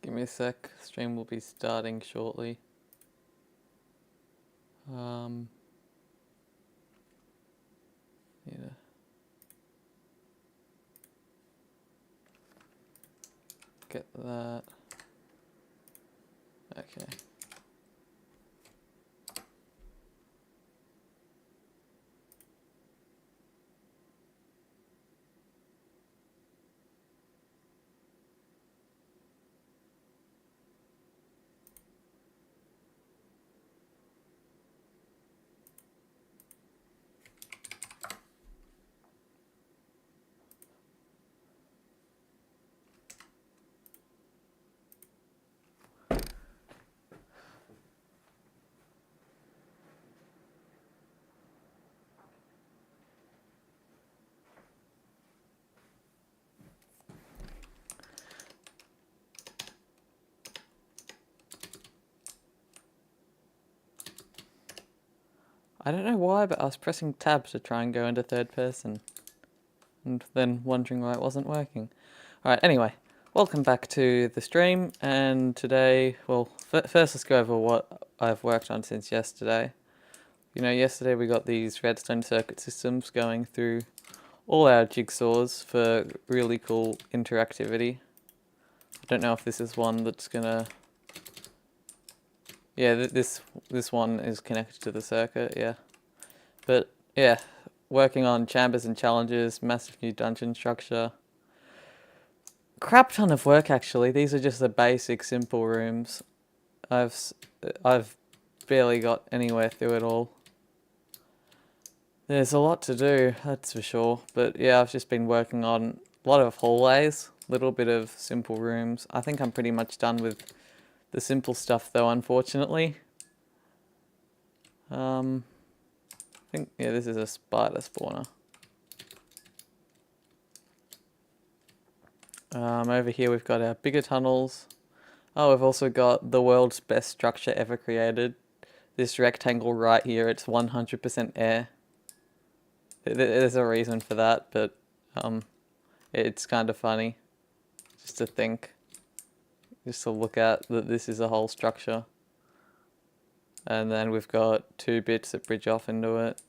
Give me a sec. Stream will be starting shortly. Need to get that. Okay. I don't know why, but I was pressing tab to try and go into third person. And then wondering why it wasn't working. Alright, anyway. Welcome back to the stream. And today, well, first let's go over what I've worked on since yesterday. You know, yesterday we got these redstone circuit systems going through all our jigsaws for really cool interactivity. I don't know if this is one that's gonna... Yeah, this one is connected to the circuit, yeah. But, yeah, working on chambers and challenges, massive new dungeon structure. Crap ton of work, actually. These are just the basic, simple rooms. I've barely got anywhere through it all. There's a lot to do, that's for sure. But, yeah, I've just been working on a lot of hallways, a little bit of simple rooms. I think I'm pretty much done with the simple stuff though, unfortunately. I think, yeah, this is a spider spawner. Over here we've got our bigger tunnels. Oh, we've also got the world's best structure ever created. This rectangle right here, it's 100% air. There's a reason for that, but it's kind of funny just to think. Just to look at that this is a whole structure. And then we've got 2 bits that bridge off into it.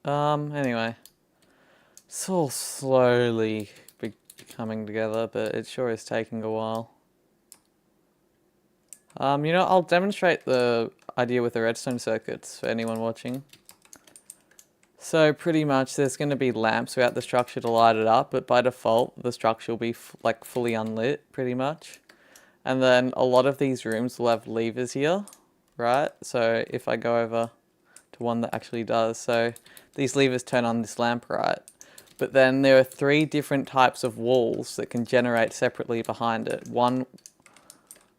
Anyway. It's all slowly coming together, but it sure is taking a while. You know, I'll demonstrate the idea with the redstone circuits for anyone watching. So pretty much there's going to be lamps throughout the structure to light it up, but by default the structure will be like fully unlit pretty much. And then a lot of these rooms will have levers here, right? So if I go over to one that actually does, so these levers turn on this lamp, right? But then there are 3 different types of walls that can generate separately behind it. One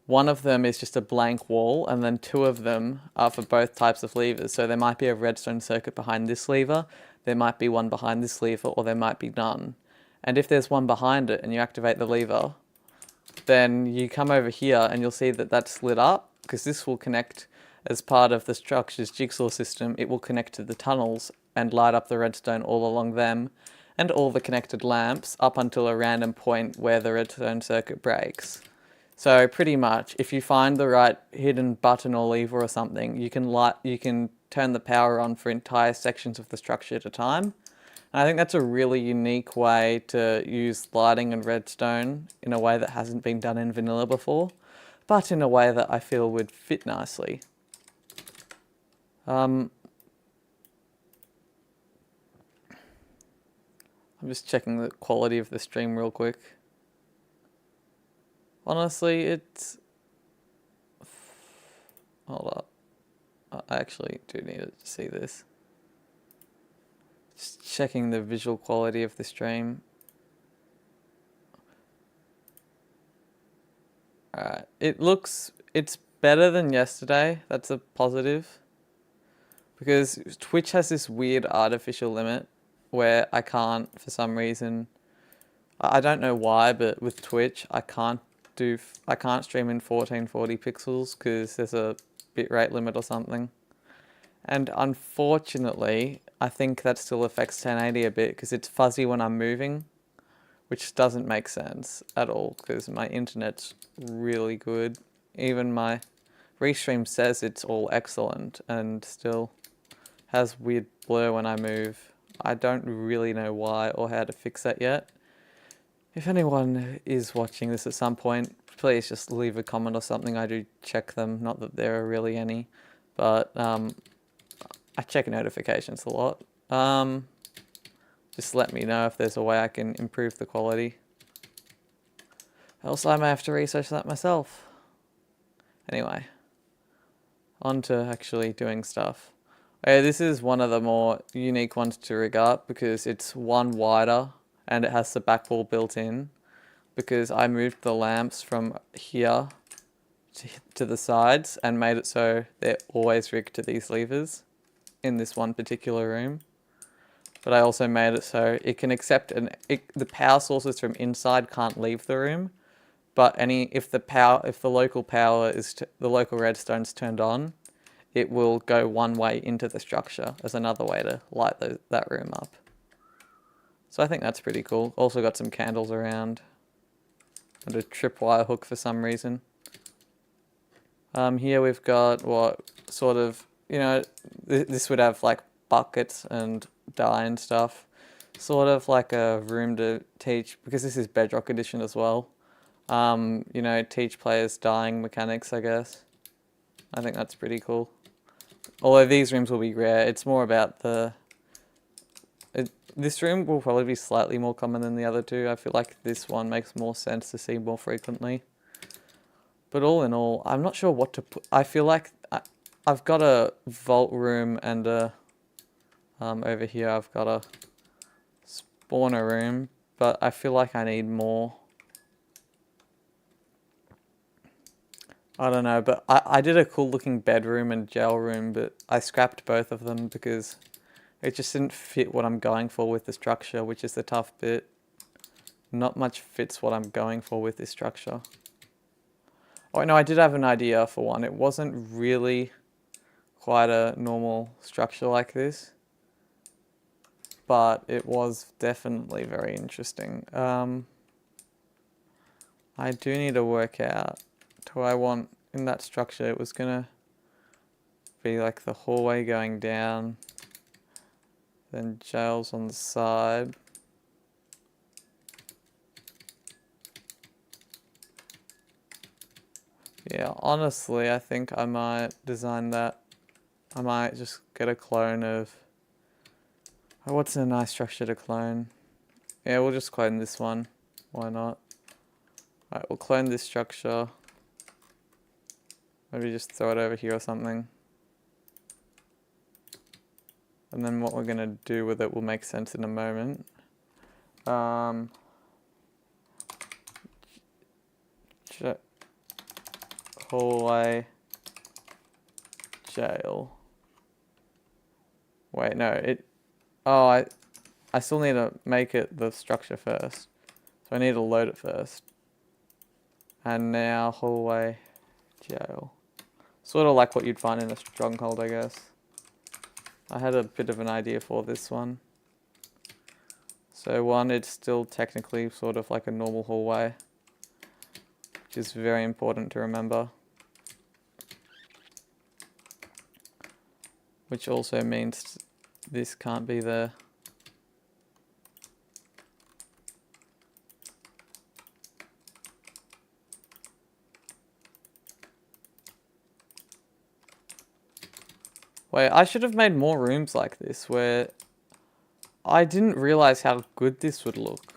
of them is just a blank wall, and then 2 of them are for both types of levers. So there might be a redstone circuit behind this lever, there might be one behind this lever, or there might be none. And if there's one behind it and you activate the lever, then you come over here and you'll see that that's lit up, because this will connect as part of the structure's jigsaw system. It will connect to the tunnels and light up the redstone all along them and all the connected lamps up until a random point where the redstone circuit breaks. So pretty much, if you find the right hidden button or lever or something, you can turn the power on for entire sections of the structure at a time. And I think that's a really unique way to use lighting and redstone in a way that hasn't been done in vanilla before, but in a way that I feel would fit nicely. I'm just checking the quality of the stream real quick. Honestly, it's... Hold up. I actually do need to see this. Just checking the visual quality of the stream. Alright, it's better than yesterday, that's a positive. Because Twitch has this weird artificial limit where I can't, for some reason, I don't know why, but with Twitch I can't stream in 1440 pixels because there's a bitrate limit or something. And unfortunately, I think that still affects 1080 a bit because it's fuzzy when I'm moving. which doesn't make sense at all because my internet's really good. Even my Restream says it's all excellent and still has weird blur when I move. I don't really know why or how to fix that yet. If anyone is watching this at some point, please just leave a comment or something. I do check them, not that there are really any, but I check notifications a lot. Just let me know if there's a way I can improve the quality. Else I may have to research that myself. Anyway, on to actually doing stuff. Okay, this is one of the more unique ones to rig up because it's one wider and it has the back wall built in, because I moved the lamps from here to the sides and made it so they're always rigged to these levers in this one particular room. But I also made it so it can accept the power sources from inside can't leave the room, but if the local power is the local redstone's turned on, it will go one way into the structure as another way to light that room up. So I think that's pretty cool. Also got some candles around and a tripwire hook for some reason. Here we've got what sort of, this would have like buckets and dye and stuff. Sort of like a room to teach, because this is Bedrock Edition as well. Teach players dyeing mechanics, I guess. I think that's pretty cool. Although these rooms will be rare, it's more about this room will probably be slightly more common than the other two. I feel like this one makes more sense to see more frequently. But all in all, I'm not sure what to put. I feel like I've got a vault room and over here I've got a spawner room, but I feel like I need more. I don't know, but I did a cool looking bedroom and jail room, but I scrapped both of them because it just didn't fit what I'm going for with the structure, which is the tough bit. Not much fits what I'm going for with this structure. Oh no, I did have an idea for one. It wasn't really quite a normal structure like this, but it was definitely very interesting. I do need to work out who I want in that structure. It was gonna be like the hallway going down, then jails on the side. Yeah, honestly, I think I might design that. I might just get a clone of... Oh, what's a nice structure to clone? Yeah, we'll just clone this one. Why not? Alright, we'll clone this structure. Maybe just throw it over here or something. And then what we're going to do with it will make sense in a moment. Hallway, jail. Wait, no, I still need to make it the structure first. So I need to load it first. And now hallway, jail. Sort of like what you'd find in a stronghold, I guess. I had a bit of an idea for this one. So one, it's still technically sort of like a normal hallway, which is very important to remember. Which also means this can't be there. Wait, I should have made more rooms like this where I didn't realize how good this would look.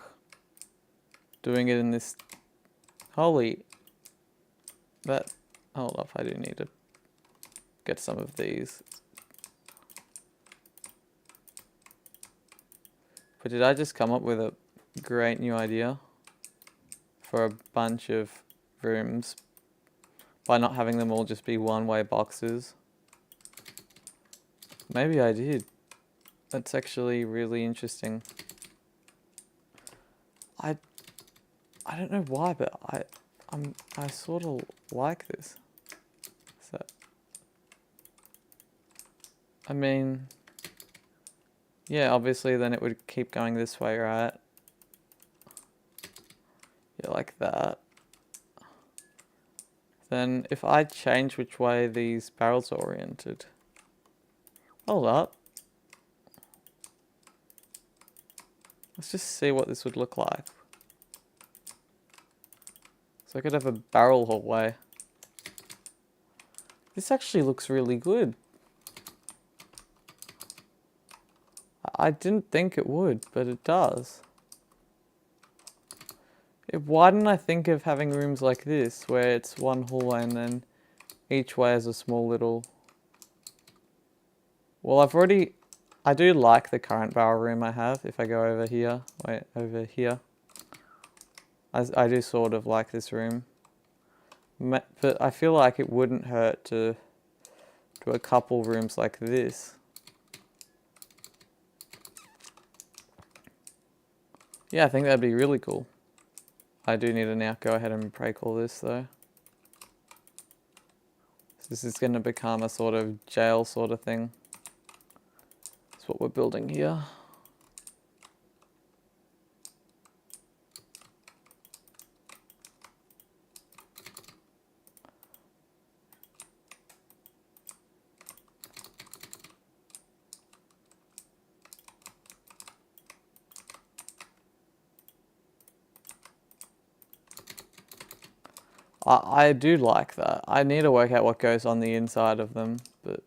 Doing it in this... Holy... Hold up, I do need to get some of these. But did I just come up with a great new idea for a bunch of rooms by not having them all just be one-way boxes? Maybe I did. That's actually really interesting. I don't know why, but I sort of like this. So, I mean, yeah, obviously then it would keep going this way, right? Yeah, like that. Then if I change which way these barrels are oriented. Hold up. Let's just see what this would look like. So I could have a barrel hallway. This actually looks really good. I didn't think it would, but it does. Why didn't I think of having rooms like this, where it's one hallway and then each way has a small little... Well, I do like the current barrel room I have. If I go over here, over here. I do sort of like this room. But I feel like it wouldn't hurt to do a couple rooms like this. Yeah, I think that'd be really cool. I do need to now go ahead and break all this though. This is going to become a sort of jail sort of thing. That's what we're building here. I do like that. I need to work out what goes on the inside of them, but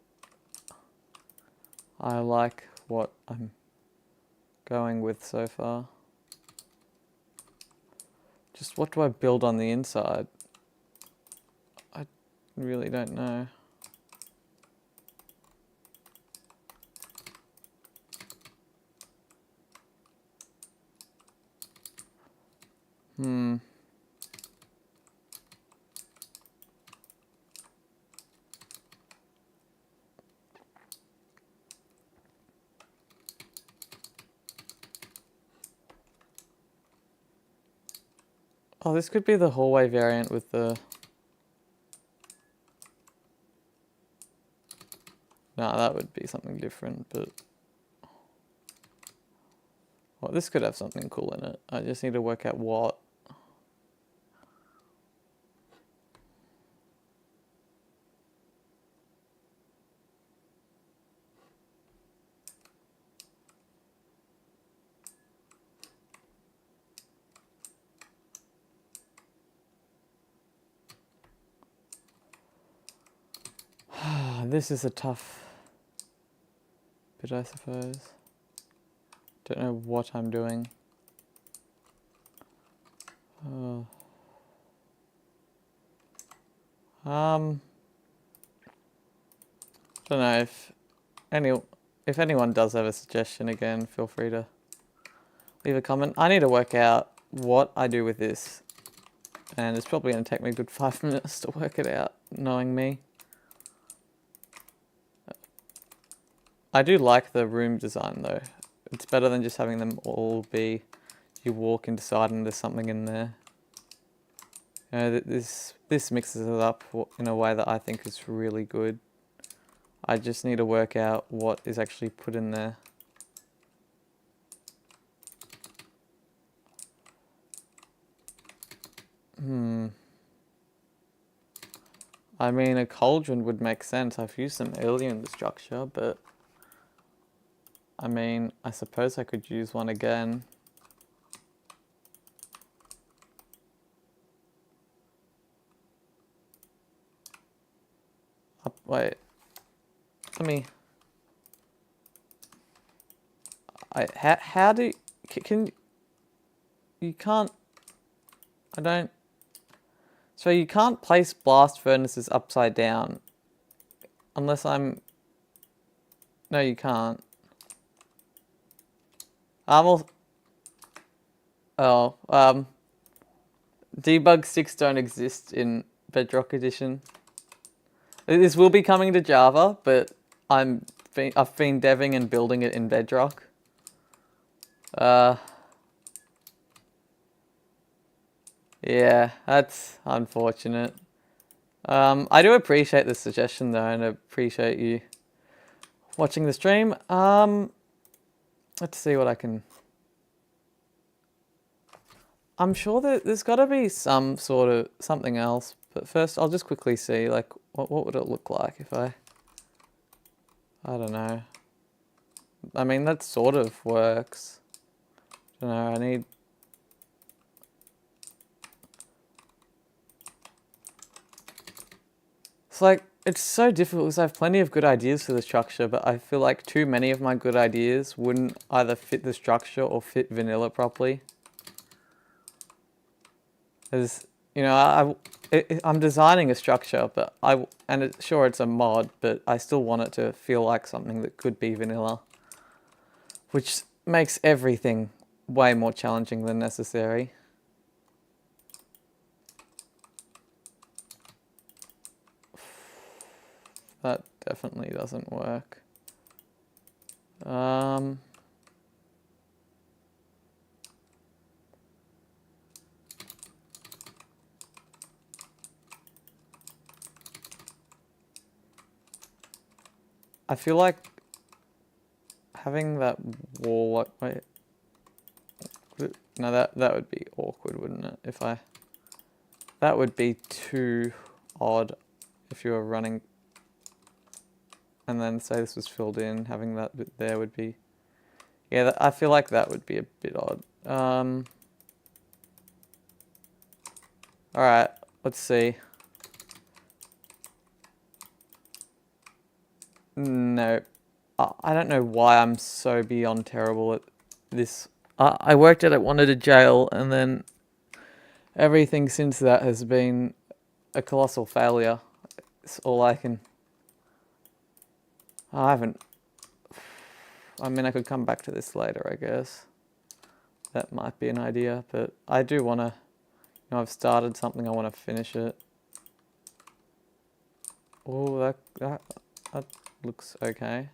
I like what I'm going with so far. Just what do I build on the inside? I really don't know. Oh, this could be the hallway variant with the... No, that would be something different, but... Well, this could have something cool in it. I just need to work out what. This is a tough bit, I suppose. Don't know what I'm doing. Don't know if anyone does have a suggestion, again, feel free to leave a comment. I need to work out what I do with this, and it's probably going to take me a good 5 minutes to work it out, knowing me. I do like the room design though. It's better than just having them all be, you walk inside and there's something in there. You know, this mixes it up in a way that I think is really good. I just need to work out what is actually put in there. I mean, a cauldron would make sense. I've used some earlier in the structure, but... I mean, I suppose I could use one again. Wait. Let me... How do you... You can't... I don't... So you can't place blast furnaces upside down. Unless I'm... No, you can't. Debug sticks don't exist in Bedrock Edition. This will be coming to Java, but I've been deving and building it in Bedrock. Yeah, that's unfortunate. I do appreciate the suggestion though, and I appreciate you watching the stream. Let's see what I can... I'm sure that there's got to be some sort of something else. But first, I'll just quickly see, like, what would it look like if I don't know. I mean, that sort of works. I don't know, I need... It's like, it's so difficult because I have plenty of good ideas for the structure, but I feel like too many of my good ideas wouldn't either fit the structure or fit vanilla properly. As you know, I'm designing a structure, but sure it's a mod, but I still want it to feel like something that could be vanilla, which makes everything way more challenging than necessary. That definitely doesn't work. I feel like having that wall, wait, no, that would be awkward, wouldn't it? If that would be too odd if you were running, and then say this was filled in, having that bit there would be, yeah, I feel like that would be a bit odd. Alright, let's see. No, I don't know why I'm so beyond terrible at this. I worked at it, wanted a jail, and then everything since that has been a colossal failure. It's all I can... I haven't... I mean, I could come back to this later, I guess. That might be an idea, but I do want to... You know, I've started something, I want to finish it. Oh, that looks okay.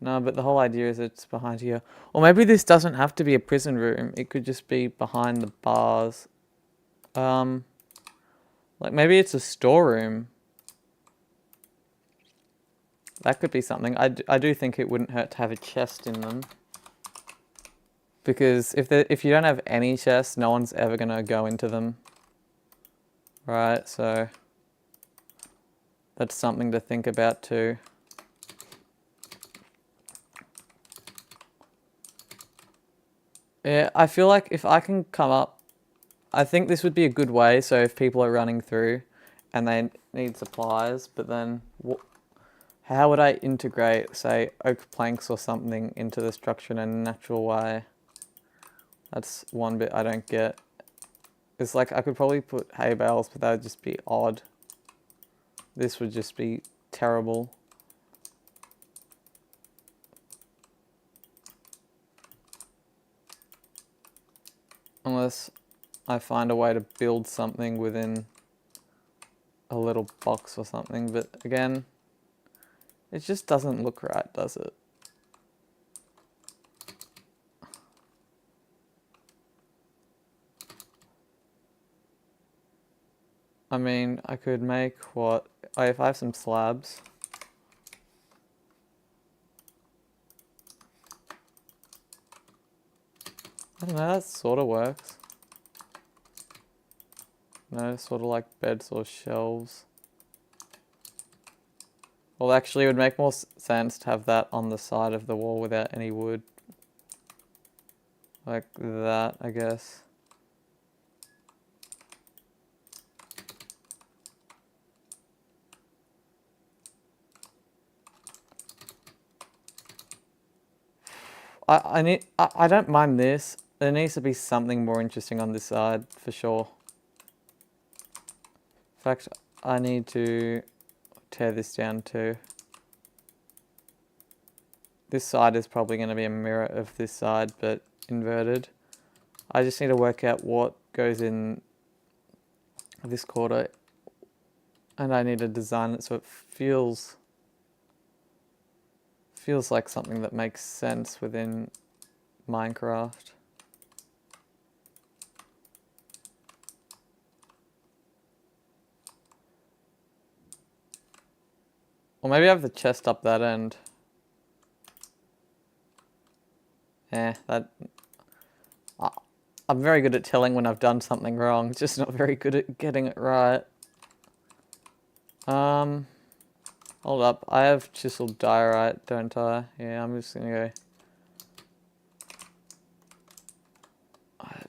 No, but the whole idea is it's behind here. Or maybe this doesn't have to be a prison room. It could just be behind the bars. Like maybe it's a storeroom. That could be something. I do think it wouldn't hurt to have a chest in them. Because if you don't have any chests, no one's ever going to go into them. Right, so... That's something to think about too. Yeah, I feel like if I can come up... I think this would be a good way, so if people are running through and they need supplies, but then how would I integrate, say, oak planks or something into the structure in a natural way? That's one bit I don't get. It's like I could probably put hay bales, but that would just be odd. This would just be terrible. Unless I find a way to build something within a little box or something, but again, it just doesn't look right, does it? I mean, I could make what... Oh, if I have some slabs... I don't know, that sort of works. No, sort of like beds or shelves. Well, actually, it would make more sense to have that on the side of the wall without any wood. Like that, I guess. I don't mind this. There needs to be something more interesting on this side, for sure. In fact, I need to tear this down too. This side is probably going to be a mirror of this side, but inverted. I just need to work out what goes in this quarter. And I need to design it so it feels like something that makes sense within Minecraft. Or maybe I have the chest up that end. That... I'm very good at telling when I've done something wrong, just not very good at getting it right. Hold up, I have chiseled diorite, don't I? Yeah, I'm just gonna go.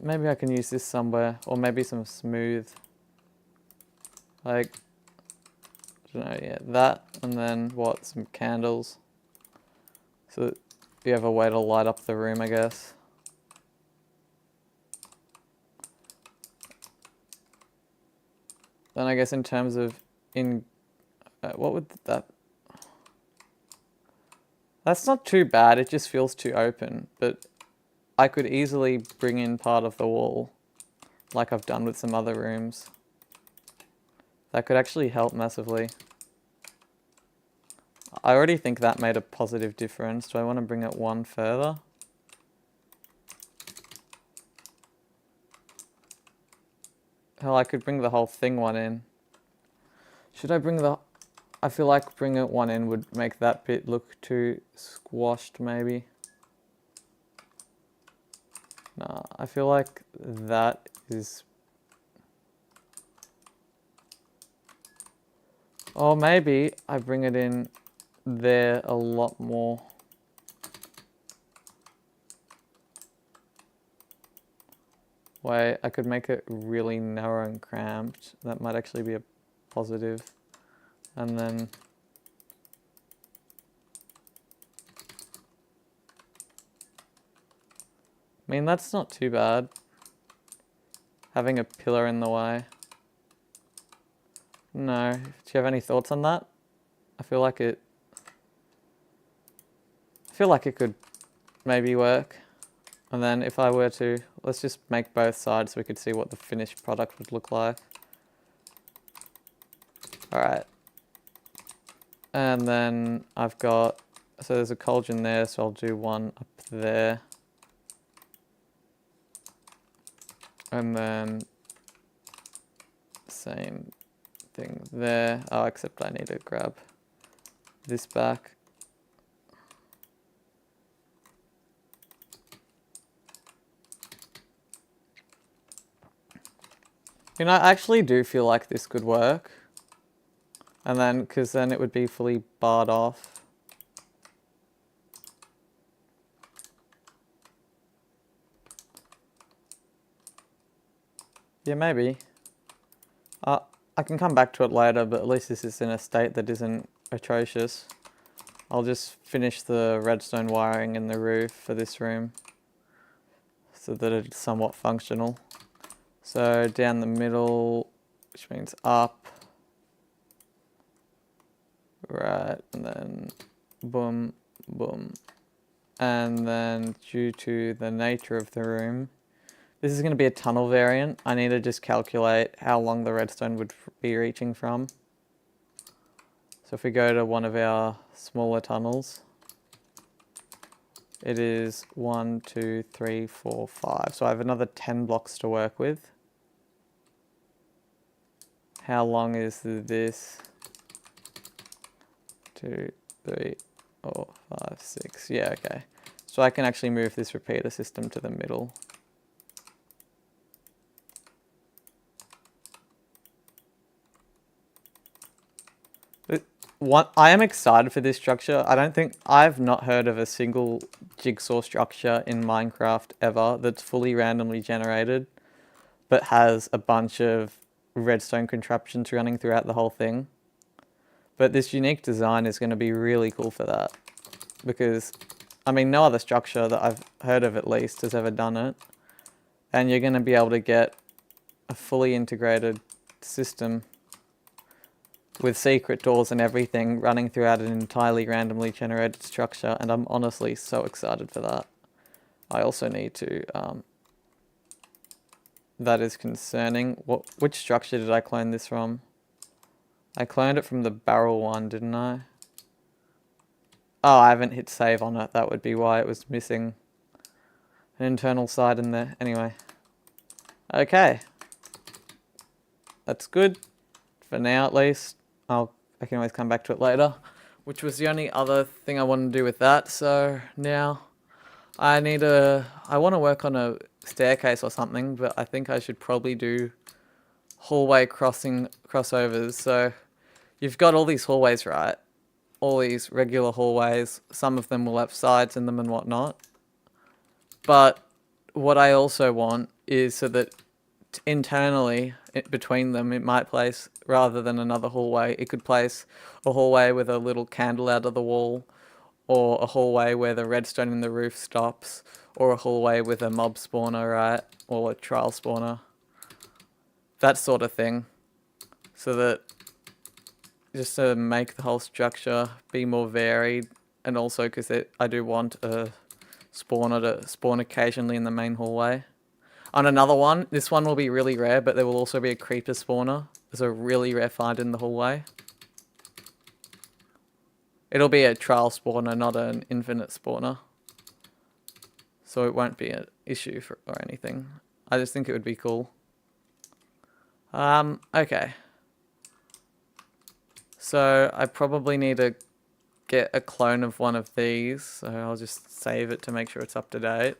Maybe I can use this somewhere, or maybe some smooth. Like, I don't know, yeah, that, and then what, some candles. So that you have a way to light up the room, I guess. Then I guess in terms of what would that... That's not too bad, it just feels too open, but I could easily bring in part of the wall, like I've done with some other rooms. That could actually help massively. I already think that made a positive difference. Do I want to bring it one further? Hell, I could bring the whole thing one in. Should I bring the... I feel like bringing it one in would make that bit look too squashed, maybe. Nah, I feel like that is... Or maybe I bring it in there a lot more. Wait, I could make it really narrow and cramped. That might actually be a positive. And then... I mean, that's not too bad. Having a pillar in the way. No. Do you have any thoughts on that? I feel like it could maybe work. And then if I were to, let's just make both sides so we could see what the finished product would look like. Alright. And then I've got, so there's a cauldron there, so I'll do one up there. And then same thing there. Oh, except I need to grab this back. You know, I actually do feel like this could work. And then, because then it would be fully barred off. Yeah, maybe. I can come back to it later, but at least this is in a state that isn't atrocious. I'll just finish the redstone wiring in the roof for this room so that it's somewhat functional. So down the middle, which means up. Right, and then boom, boom. And then due to the nature of the room, this is going to be a tunnel variant. I need to just calculate how long the redstone would be reaching from. So if we go to one of our smaller tunnels, it is 1, 2, 3, 4, 5. So I have another 10 blocks to work with. How long is this? 2, 3, 4, 5, 6. Yeah, okay. So I can actually move this repeater system to the middle. I am excited for this structure. I've not heard of a single jigsaw structure in Minecraft ever that's fully randomly generated, but has a bunch of redstone contraptions running throughout the whole thing. But this unique design is going to be really cool for that. Because, I mean, no other structure that I've heard of at least has ever done it. And you're going to be able to get a fully integrated system with secret doors and everything running throughout an entirely randomly generated structure, and I'm honestly so excited for that. I also need to, that is concerning. Which structure did I clone this from? I cloned it from the barrel one, didn't I? Oh, I haven't hit save on it. That would be why it was missing an internal side in there. Anyway. Okay. That's good. For now, at least. I can always come back to it later. Which was the only other thing I wanted to do with that. So, now I want to work on a staircase or something, but I think I should probably do hallway crossovers. So you've got all these hallways, right? All these regular hallways. Some of them will have sides in them and whatnot. But what I also want is so that internally between them it might place, rather than another hallway, it could place a hallway with a little candle out of the wall, or a hallway where the redstone in the roof stops, or a hallway with a mob spawner, right? Or a trial spawner. That sort of thing. So that just to make the whole structure be more varied, and also because I do want a spawner to spawn occasionally in the main hallway. On another one, this one will be really rare, but there will also be a creeper spawner. There's a really rare find in the hallway. It'll be a trial spawner, not an infinite spawner. So it won't be an issue or anything. I just think it would be cool. Okay. So I probably need to get a clone of one of these. So I'll just save it to make sure it's up to date.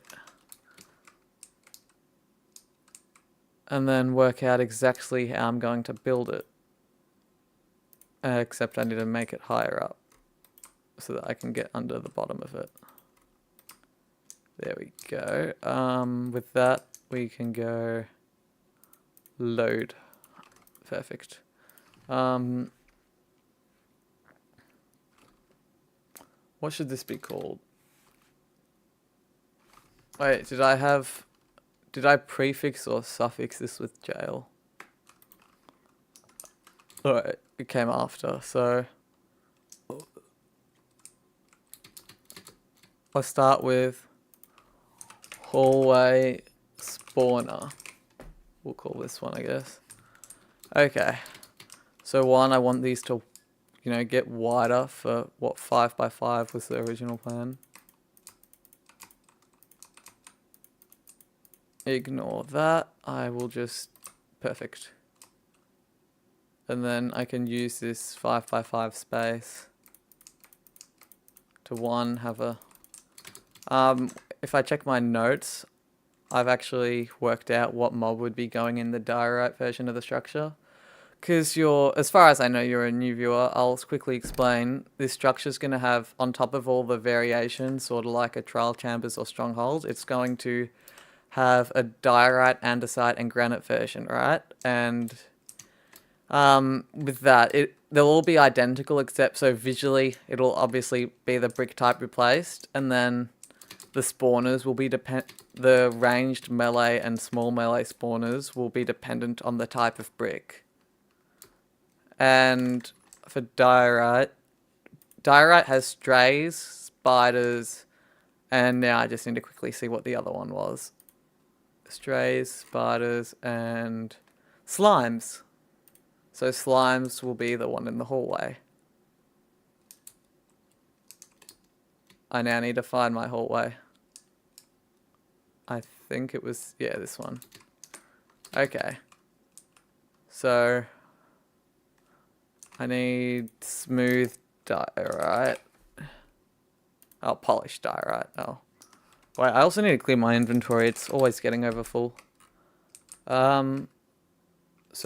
And then work out exactly how I'm going to build it. Except I need to make it higher up so that I can get under the bottom of it. There we go. With that, we can go load. Perfect. What should this be called? Wait, did I prefix or suffix this with jail? Alright, it came after, so I'll start with hallway spawner. We'll call this one, I guess. Okay. So one, I want these to, get wider for what 5 by 5 was the original plan. Ignore that. I will just perfect. And then I can use this 5 by 5 space to have a if I check my notes, I've actually worked out what mob would be going in the diorite version of the structure. Because as far as I know, you're a new viewer, I'll quickly explain. This structure's going to have, on top of all the variations, sort of like a trial chambers or stronghold, it's going to have a diorite, andesite, and granite version, right? And with that, they'll all be identical, except so visually, it'll obviously be the brick type replaced, and then the spawners will be the ranged melee and small melee spawners will be dependent on the type of brick. And for diorite has strays, spiders, and now I just need to quickly see what the other one was. Strays, spiders, and slimes. So slimes will be the one in the hallway. I now need to find my hallway. I think it was, yeah, this one. Okay. So I need smooth diorite. Oh, polished diorite. Oh. Wait, I also need to clear my inventory. It's always getting over full. So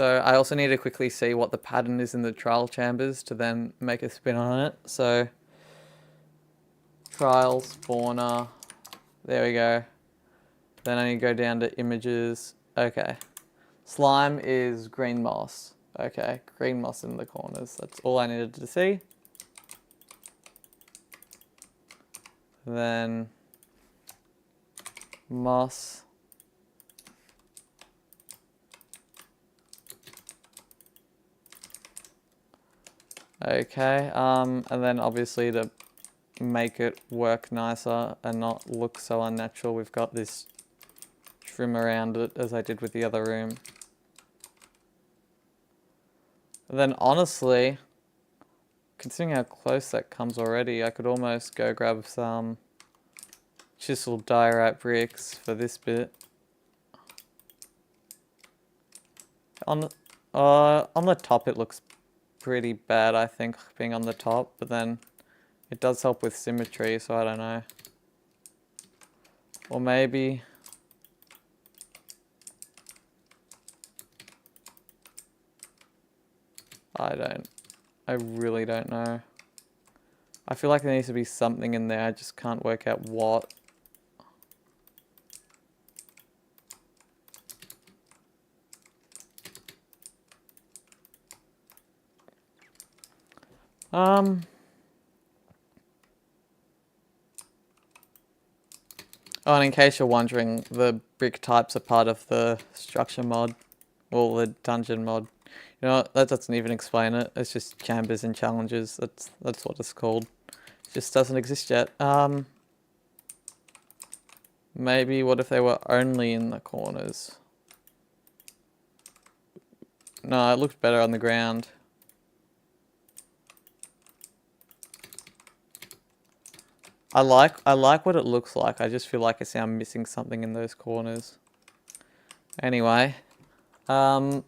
I also need to quickly see what the pattern is in the trial chambers to then make a spin on it. So trial spawner. There we go. Then I need to go down to images. Okay. Slime is green moss. Okay, green moss in the corners. That's all I needed to see. Then moss. Okay, and then obviously to make it work nicer and not look so unnatural, we've got this trim around it as I did with the other room. And then honestly, considering how close that comes already, I could almost go grab some chiseled diorite bricks for this bit. On the top it looks pretty bad, I think, being on the top, but then it does help with symmetry, so I don't know. Or maybe... I really don't know. I feel like there needs to be something in there, I just can't work out what. Oh, and in case you're wondering, the brick types are part of the structure mod. Well, the dungeon mod. You know what? That doesn't even explain it. It's just chambers and challenges. That's what it's called. It just doesn't exist yet. Maybe what if they were only in the corners? No, it looked better on the ground. I like what it looks like. I just feel like I'm missing something in those corners. Anyway, so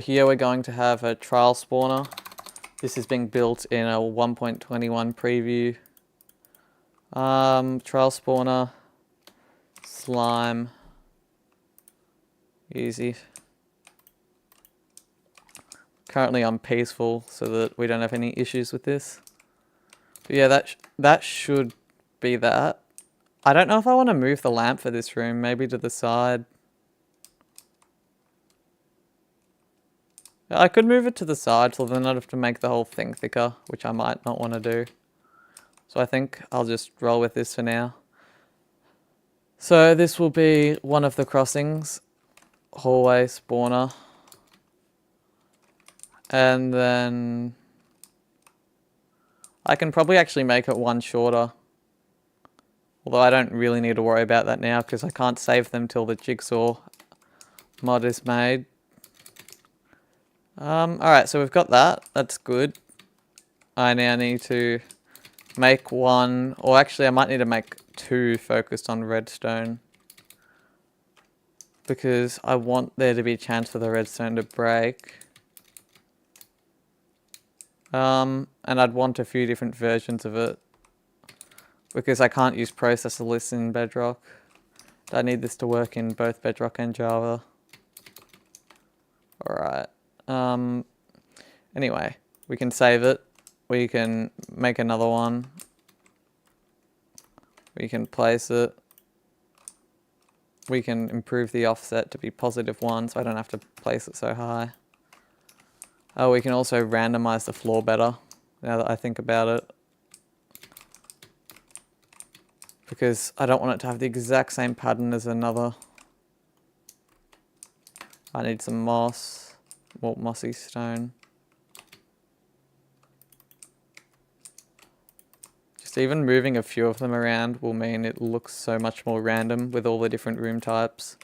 here we're going to have a trial spawner. This is being built in a 1.21 preview. Trial spawner, slime, easy. Currently I'm peaceful so that we don't have any issues with this. But yeah, that should be that. I don't know if I want to move the lamp for this room, maybe to the side. I could move it to the side so then I'd have to make the whole thing thicker, which I might not want to do. So I think I'll just roll with this for now. So this will be one of the crossings. Hallway spawner. And then I can probably actually make it one shorter. Although I don't really need to worry about that now because I can't save them till the jigsaw mod is made. Alright, so we've got that. That's good. I now need to make one, or actually I might need to make two focused on redstone. Because I want there to be a chance for the redstone to break. And I'd want a few different versions of it. Because I can't use processor lists in Bedrock. I need this to work in both Bedrock and Java. Alright. Anyway, we can save it. We can make another one. We can place it. We can improve the offset to be +1 so I don't have to place it so high. Oh, we can also randomize the floor better, now that I think about it. Because I don't want it to have the exact same pattern as another. I need some moss, more mossy stone. Just even moving a few of them around will mean it looks so much more random with all the different room types.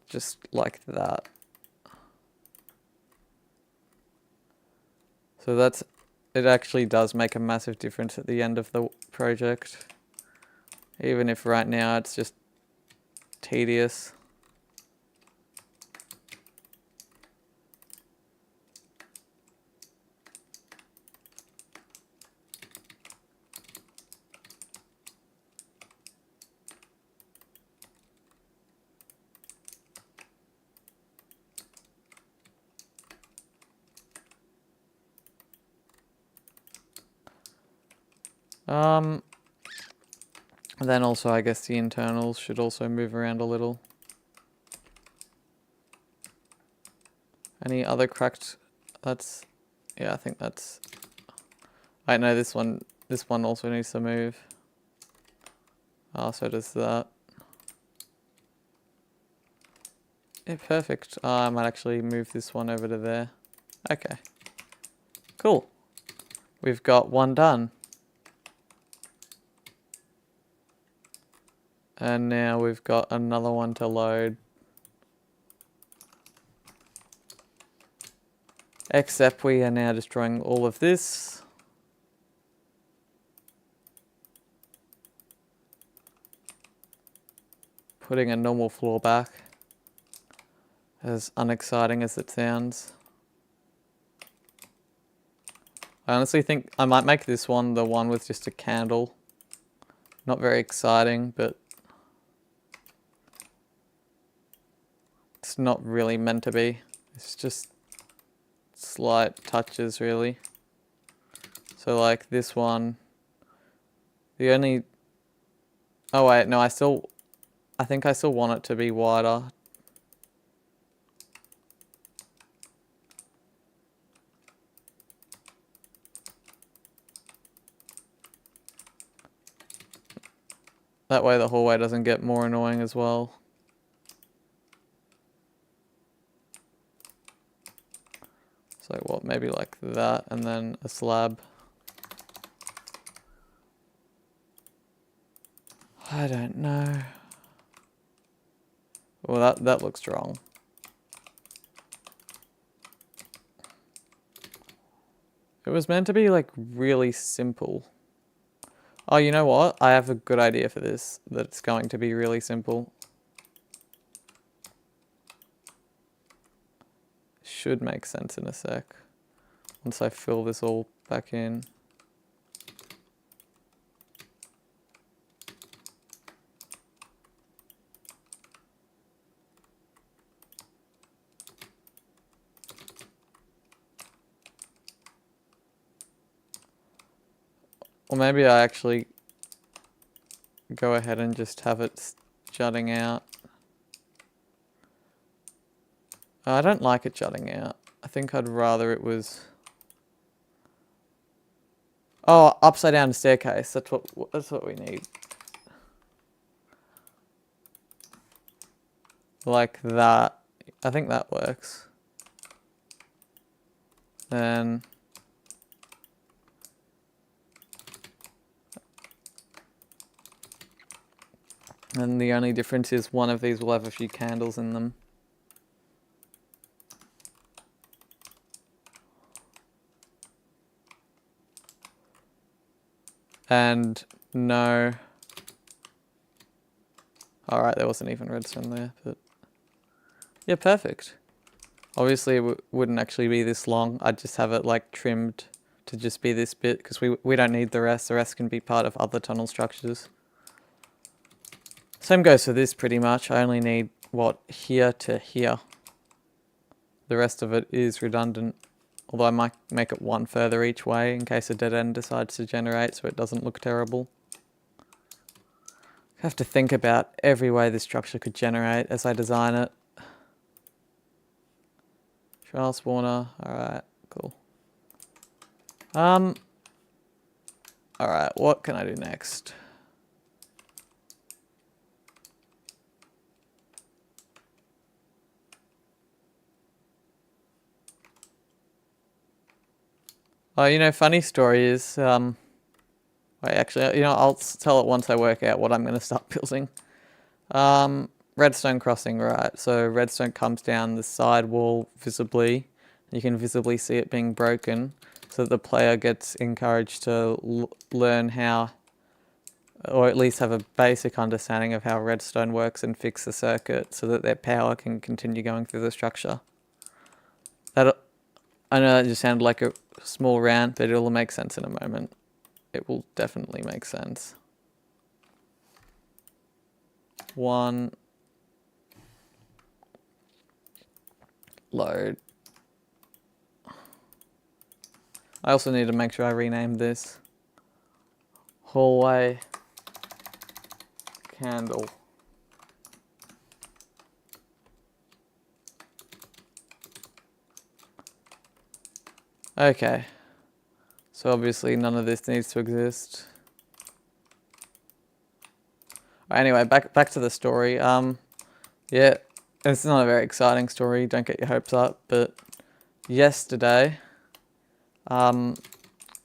Just like that. So it actually does make a massive difference at the end of the project. Even if right now it's just tedious. And then also I guess the internals should also move around a little. Any other cracked? Yeah, I think that's... I know this one also needs to move. Oh, so does that. Yeah, perfect. I might actually move this one over to there. Okay. Cool. We've got one done. And now we've got another one to load. Except we are now destroying all of this. Putting a normal floor back. As unexciting as it sounds. I honestly think I might make this one the one with just a candle. Not very exciting, but it's not really meant to be. It's just slight touches, really. So like this one, the only... Oh wait, no, I think I still want it to be wider. That way the hallway doesn't get more annoying as well. So what, maybe like that, and then a slab. I don't know. Well, that looks wrong. It was meant to be like really simple. Oh, you know what? I have a good idea for this. That it's going to be really simple. Should make sense in a sec. Once I fill this all back in. Or maybe I actually go ahead and just have it jutting out. I don't like it jutting out. I think I'd rather it was... Oh, upside down staircase. That's what we need. Like that. I think that works. Then... And the only difference is one of these will have a few candles in them. And no... Alright, there wasn't even redstone there, but... Yeah, perfect. Obviously it wouldn't actually be this long. I'd just have it like trimmed to just be this bit, because we don't need the rest. The rest can be part of other tunnel structures. Same goes for this pretty much. I only need, what, here to here. The rest of it is redundant. Although I might make it one further each way in case a dead end decides to generate so it doesn't look terrible. I have to think about every way this structure could generate as I design it. Trial spawner, alright, cool. Alright, what can I do next? Oh, you know, funny story is, wait, actually, you know, I'll tell it once I work out what I'm going to start building. Redstone crossing, right, so redstone comes down the side wall visibly. You can visibly see it being broken, so that the player gets encouraged to learn how, or at least have a basic understanding of how redstone works and fix the circuit so that their power can continue going through the structure. That, I know that just sounded like a small rant, but it'll make sense in a moment. It will definitely make sense. One. Load. I also need to make sure I rename this. Hallway. Candle. Okay. So obviously none of this needs to exist. Anyway, back to the story. Yeah, it's not a very exciting story, don't get your hopes up, but yesterday,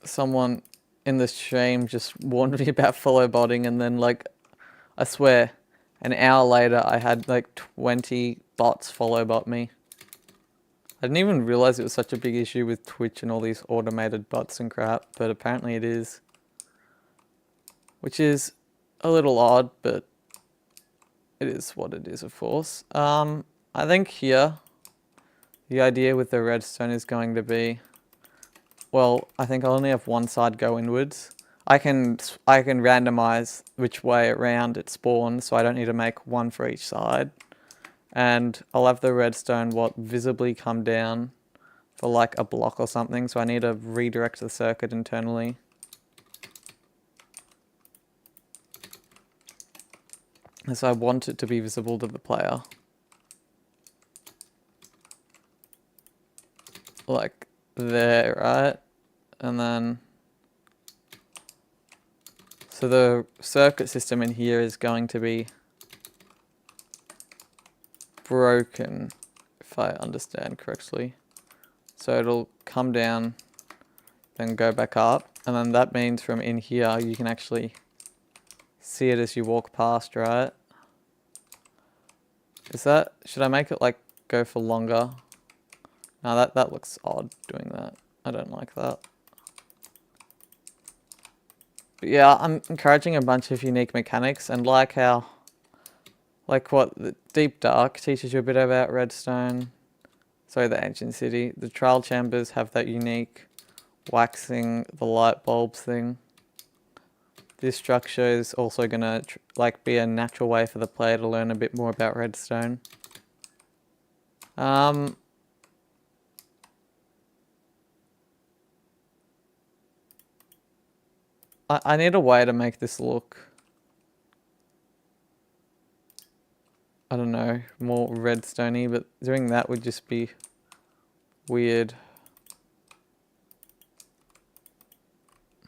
someone in the stream just warned me about follow botting, and then like, I swear, an hour later I had like 20 bots follow bot me. I didn't even realize it was such a big issue with Twitch and all these automated bots and crap, but apparently it is. Which is a little odd, but it is what it is, of course. I think here, the idea with the redstone is going to be, well, I think I'll only have one side go inwards. I can randomize which way around it spawns, so I don't need to make one for each side. And I'll have the redstone visibly come down for like a block or something, so I need to redirect the circuit internally. So I want it to be visible to the player. Like there, right? And then, so the circuit system in here is going to be broken, if I understand correctly. So it'll come down, then go back up, and then that means from in here you can actually see it as you walk past, right? Should I make it like go for longer? No, that looks odd doing that. I don't like that. But yeah, I'm encouraging a bunch of unique mechanics, and like how, like what the Deep Dark teaches you a bit about redstone. Sorry, the Ancient City. The trial chambers have that unique waxing the light bulbs thing. This structure is also gonna like be a natural way for the player to learn a bit more about redstone. I need a way to make this look, I don't know, more redstone-y, but doing that would just be weird.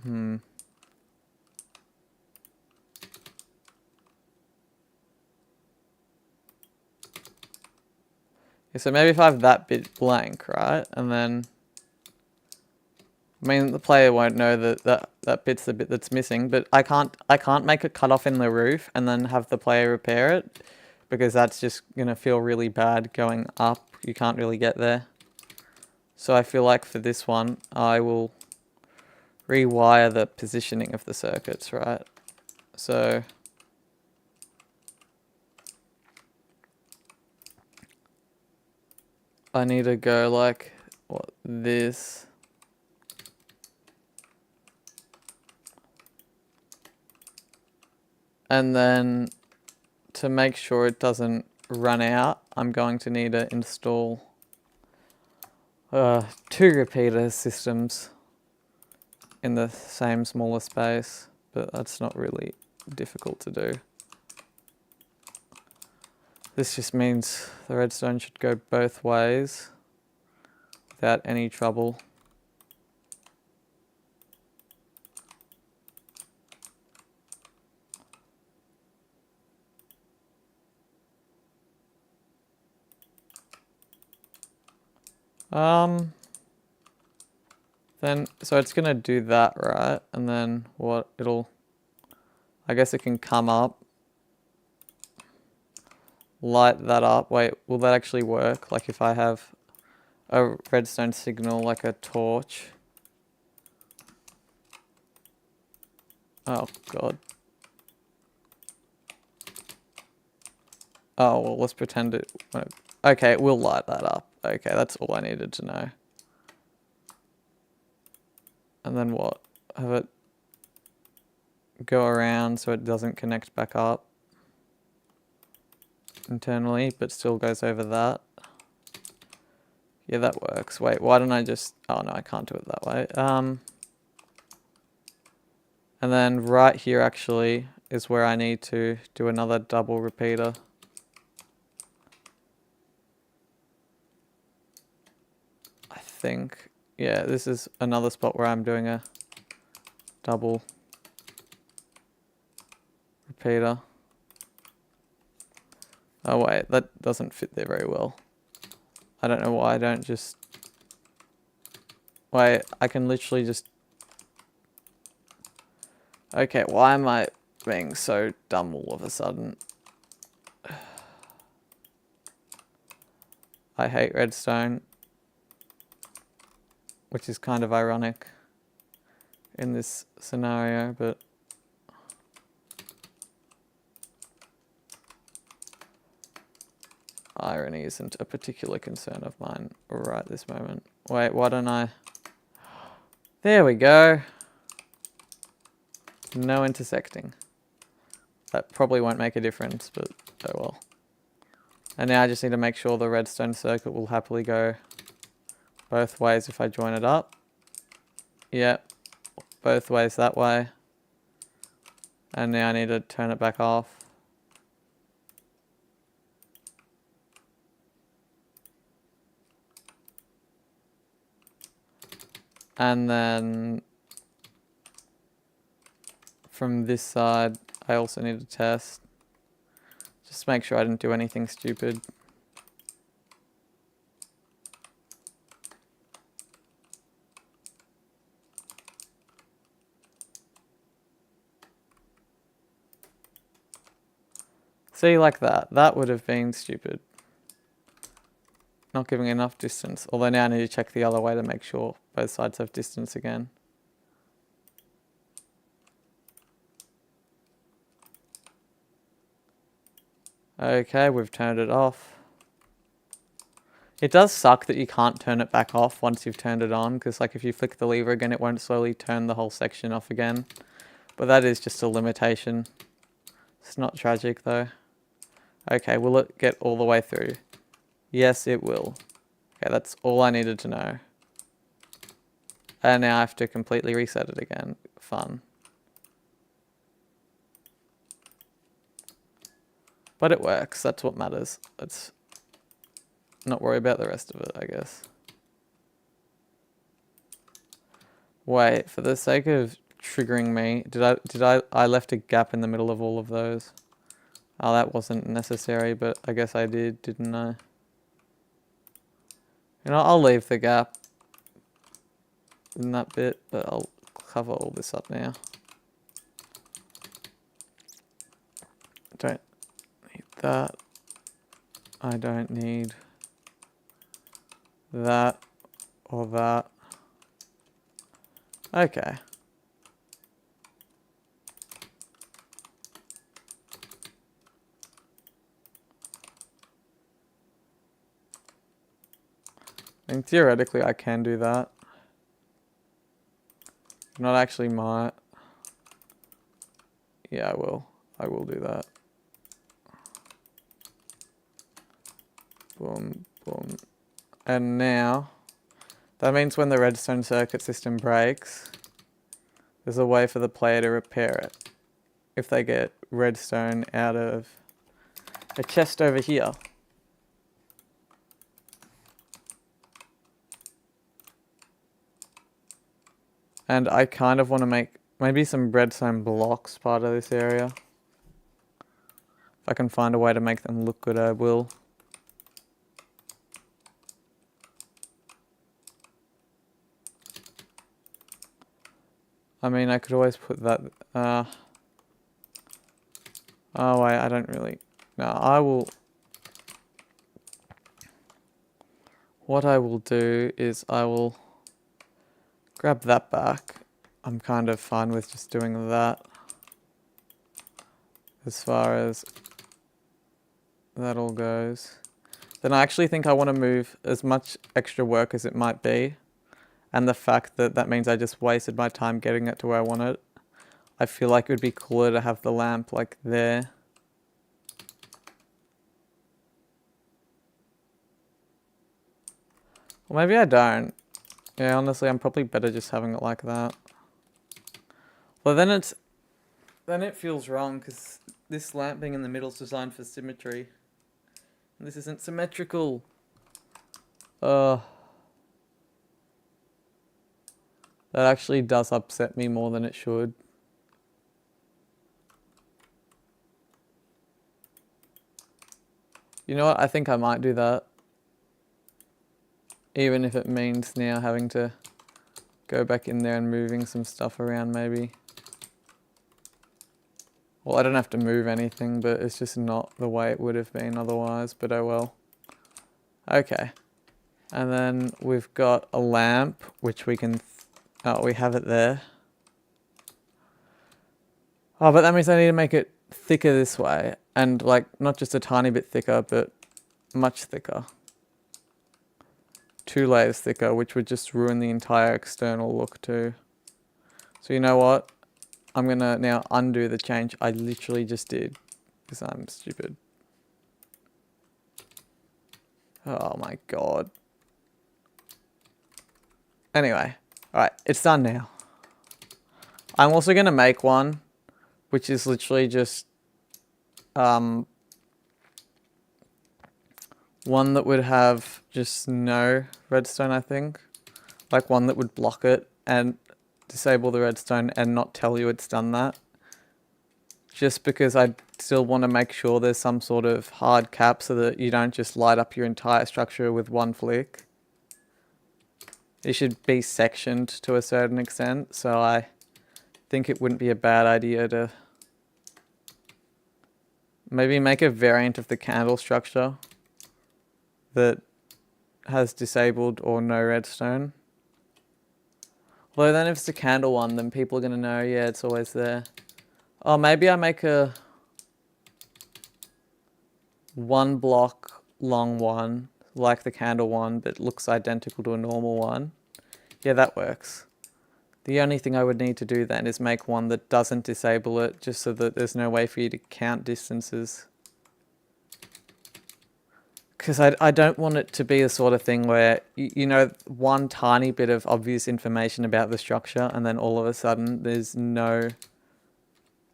Yeah, so maybe if I have that bit blank, right, and then, I mean, the player won't know that bit's the bit that's missing, but I can't make a cutoff in the roof and then have the player repair it, because that's just gonna feel really bad going up. You can't really get there. So I feel like for this one, I will rewire the positioning of the circuits, right? So I need to go like this. And then to make sure it doesn't run out, I'm going to need to install 2 repeater systems in the same smaller space, but that's not really difficult to do. This just means the redstone should go both ways without any trouble. Then, so it's gonna do that, right? And then I guess it can come up, light that up. Wait, will that actually work? Like if I have a redstone signal, like a torch. Oh, God. Oh, well, let's pretend it won't. Okay, it will light that up. Okay, that's all I needed to know. And then what? Have it go around so it doesn't connect back up internally, but still goes over that. Yeah, that works. Wait, why don't I just... Oh, no, I can't do it that way. And then right here, actually, is where I need to do another double repeater. I think... Yeah, this is another spot where I'm doing a double repeater. Oh wait, that doesn't fit there very well. I don't know why I don't just... Wait, I can literally just... Okay, why am I being so dumb all of a sudden? I hate redstone, which is kind of ironic in this scenario, but... Irony isn't a particular concern of mine right this moment. Wait, why don't I... There we go. No intersecting. That probably won't make a difference, but oh well. And now I just need to make sure the redstone circuit will happily go both ways if I join it up. Yep, both ways that way. And now I need to turn it back off. And then from this side, I also need to test. Just make sure I didn't do anything stupid. See, like that. That would have been stupid. Not giving enough distance. Although now I need to check the other way to make sure both sides have distance again. Okay, we've turned it off. It does suck that you can't turn it back off once you've turned it on, because like if you flick the lever again, it won't slowly turn the whole section off again. But that is just a limitation. It's not tragic though. Okay, will it get all the way through? Yes, it will. Okay, that's all I needed to know. And now I have to completely reset it again. Fun. But it works, that's what matters. Let's not worry about the rest of it, I guess. Wait, for the sake of triggering me, I left a gap in the middle of all of those. Oh, that wasn't necessary, but I guess I did, didn't I? You know, I'll leave the gap in that bit, but I'll cover all this up now. Don't need that. I don't need that or that. Okay. I mean, theoretically, I can do that. Not actually might. Yeah, I will. I will do that. Boom, boom. And now, that means when the redstone circuit system breaks, there's a way for the player to repair it. If they get redstone out of a chest over here. And I kind of want to make maybe some redstone blocks part of this area. If I can find a way to make them look good, I will. I mean, I could always put that... oh wait, I don't really... No, I will... What I will do is I will grab that back. I'm kind of fine with just doing that. As far as that all goes. Then I actually think I want to move as much extra work as it might be. And the fact that that means I just wasted my time getting it to where I want it. I feel like it would be cooler to have the lamp like there. Well, maybe I don't. Yeah, honestly, I'm probably better just having it like that. Well, then it feels wrong because this lamp being in the middle is designed for symmetry. And this isn't symmetrical. That actually does upset me more than it should. You know what? I think I might do that. Even if it means now having to go back in there and moving some stuff around maybe. Well, I don't have to move anything, but it's just not the way it would have been otherwise, but oh well. Okay. And then we've got a lamp, which we can... oh, we have it there. Oh, but that means I need to make it thicker this way. And like, not just a tiny bit thicker, but much thicker. 2 layers thicker, which would just ruin the entire external look too. So you know what? I'm gonna now undo the change I literally just did because I'm stupid. Oh my god. Anyway, alright, it's done now. I'm also gonna make one which is literally just one that would have just no redstone, I think. Like one that would block it and disable the redstone and not tell you it's done that. Just because I still want to make sure there's some sort of hard cap so that you don't just light up your entire structure with one flick. It should be sectioned to a certain extent, so I think it wouldn't be a bad idea to maybe make a variant of the candle structure that has disabled or no redstone. Although then if it's a candle one, then people are going to know, yeah, it's always there. Oh, maybe I make a 1 block long one, like the candle one, but looks identical to a normal one. Yeah, that works. The only thing I would need to do then is make one that doesn't disable it, just so that there's no way for you to count distances. Because I don't want it to be the sort of thing where, you know, one tiny bit of obvious information about the structure and then all of a sudden there's no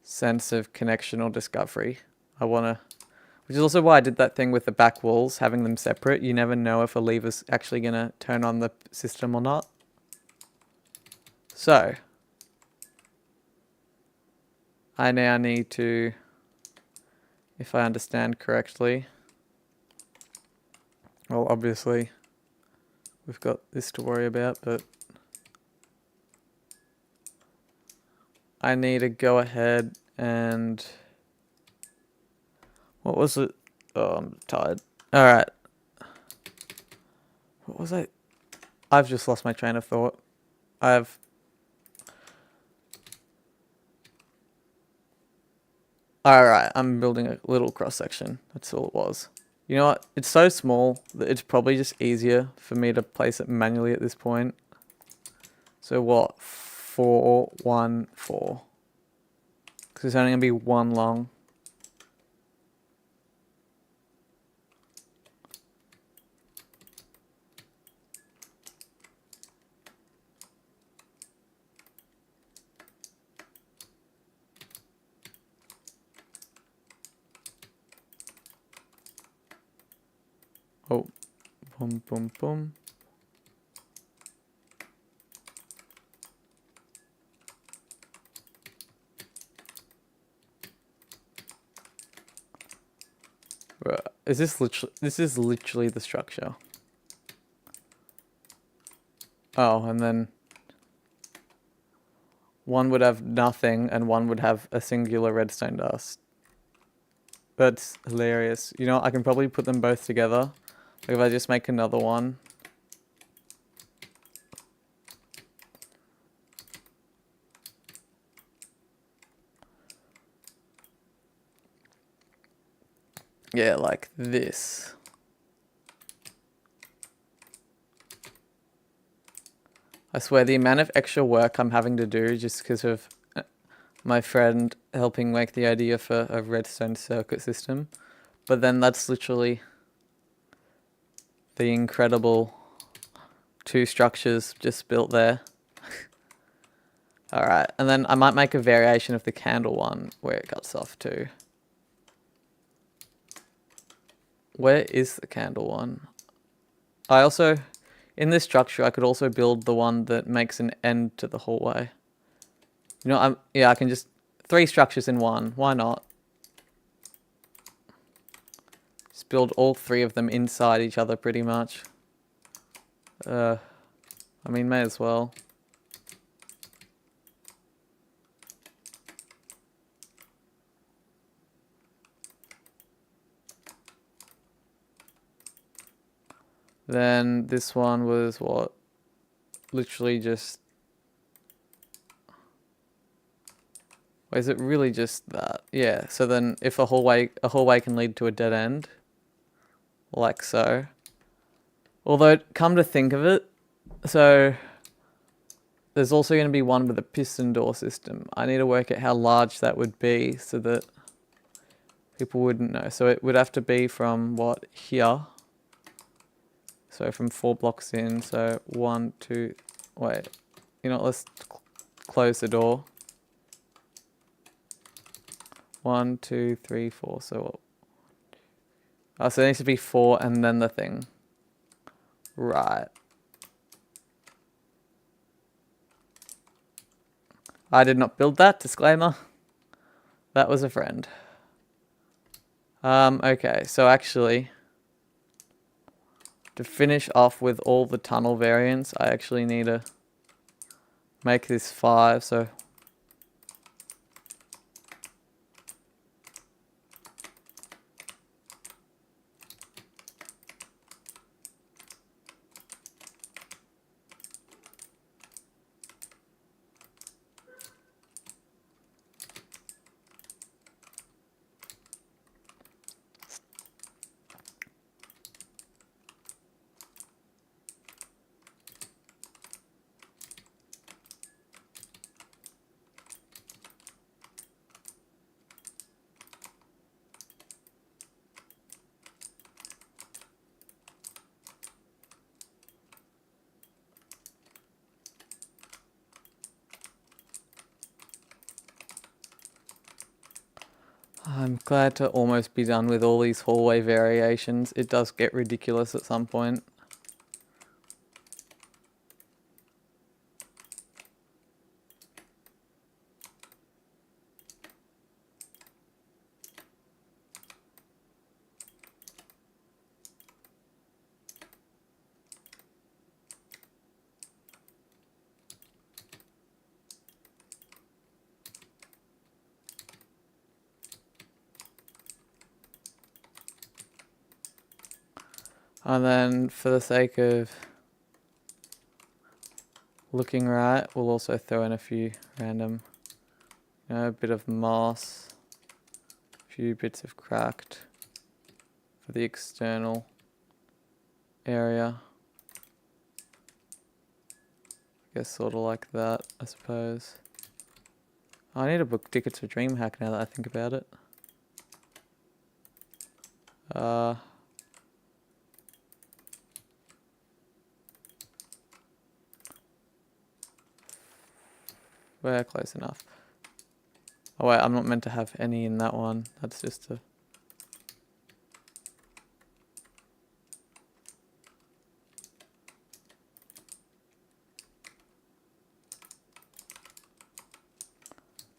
sense of connection or discovery. Which is also why I did that thing with the back walls, having them separate. You never know if a lever's actually going to turn on the system or not. So, I now need to, if I understand correctly, well, obviously, we've got this to worry about, but I need to go ahead and, what was it? Oh, I'm tired. All right. What was I? I've just lost my train of thought. Alright, I'm building a little cross section. That's all it was. You know what? It's so small that it's probably just easier for me to place it manually at this point. So what? 4, 1, 4. Because it's only going to be one long. Oh, boom, boom, boom. Right. This is literally the structure. Oh, and then one would have nothing and one would have a singular redstone dust. That's hilarious. You know, I can probably put them both together. Like if I just make another one. Yeah, like this. I swear the amount of extra work I'm having to do just because of my friend helping make the idea for a redstone circuit system. But then that's literally the incredible 2 structures just built there. Alright, and then I might make a variation of the candle one where it cuts off too. Where is the candle one? I also, in this structure, I could also build the one that makes an end to the hallway. You know, I can just 3 structures in one. Why not? Just build all 3 of them inside each other pretty much. I mean, may as well. Then this one was what? Literally just... Or is it really just that? Yeah, so then if a hallway can lead to a dead end, like so. Although, come to think of it, so there's also going to be one with a piston door system. I need to work out how large that would be so that people wouldn't know. So it would have to be from what, here. So from 4 blocks in. So 1, 2, wait. You know, let's close the door. 1, 2, 3, 4. So, so it needs to be 4 and then the thing. Right. I did not build that, disclaimer. That was a friend. Okay, so actually, to finish off with all the tunnel variants, I actually need to make this 5, so... I'm glad to almost be done with all these hallway variations. It does get ridiculous at some point. And then for the sake of looking right, we'll also throw in a few random, a bit of moss, a few bits of cracked for the external area. I guess sort of like that, I suppose. I need to book tickets for DreamHack now that I think about it. We're close enough. Oh wait, I'm not meant to have any in that one. That's just a...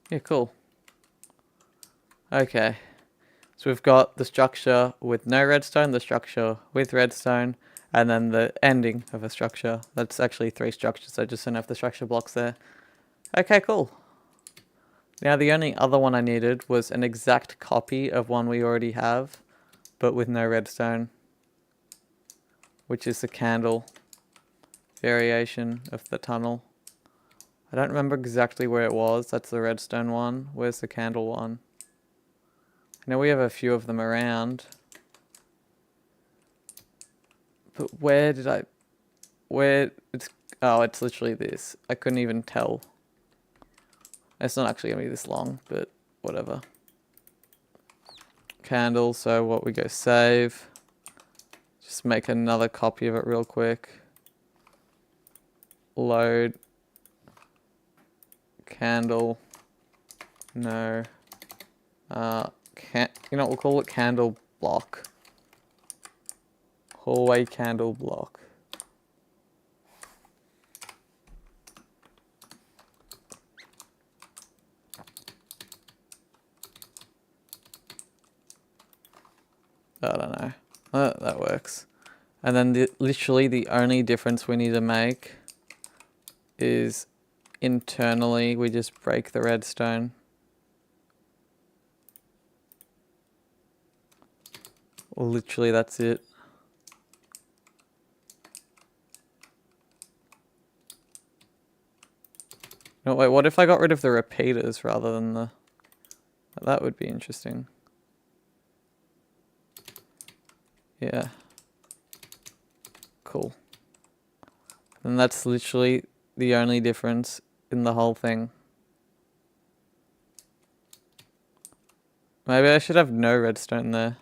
Yeah, cool. Okay. So we've got the structure with no redstone, the structure with redstone, and then the ending of a structure. That's actually 3 structures. I just don't have the structure blocks there. Okay, cool. Now the only other one I needed was an exact copy of one we already have, but with no redstone, which is the candle variation of the tunnel. I don't remember exactly where it was. That's the redstone one. Where's the candle one? I know we have a few of them around. But where did I... Where... It's... Oh, it's literally this. I couldn't even tell. It's not actually going to be this long, but whatever. Candle, so what we go save. Just make another copy of it real quick. Load. Candle. No. You know what, we'll call it candle block. Hallway candle block. I don't know. That works. And then literally the only difference we need to make is internally we just break the redstone. Literally that's it. No, wait, what if I got rid of the repeaters rather than the... That would be interesting. Yeah. Cool. And that's literally the only difference in the whole thing. Maybe I should have no redstone there,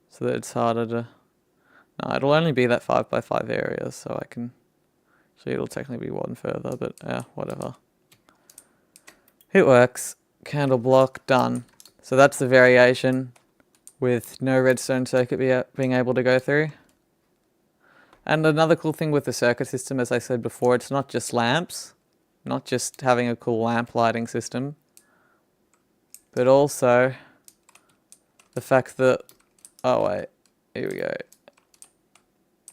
so that it's harder to... No, it'll only be that 5x5 area, so I can... Actually, it'll technically be one further, but yeah, whatever. It works. Candle block, done. So that's the variation with no redstone circuit being able to go through. And another cool thing with the circuit system, as I said before, it's not just lamps, not just having a cool lamp lighting system, but also the fact that, oh wait, here we go,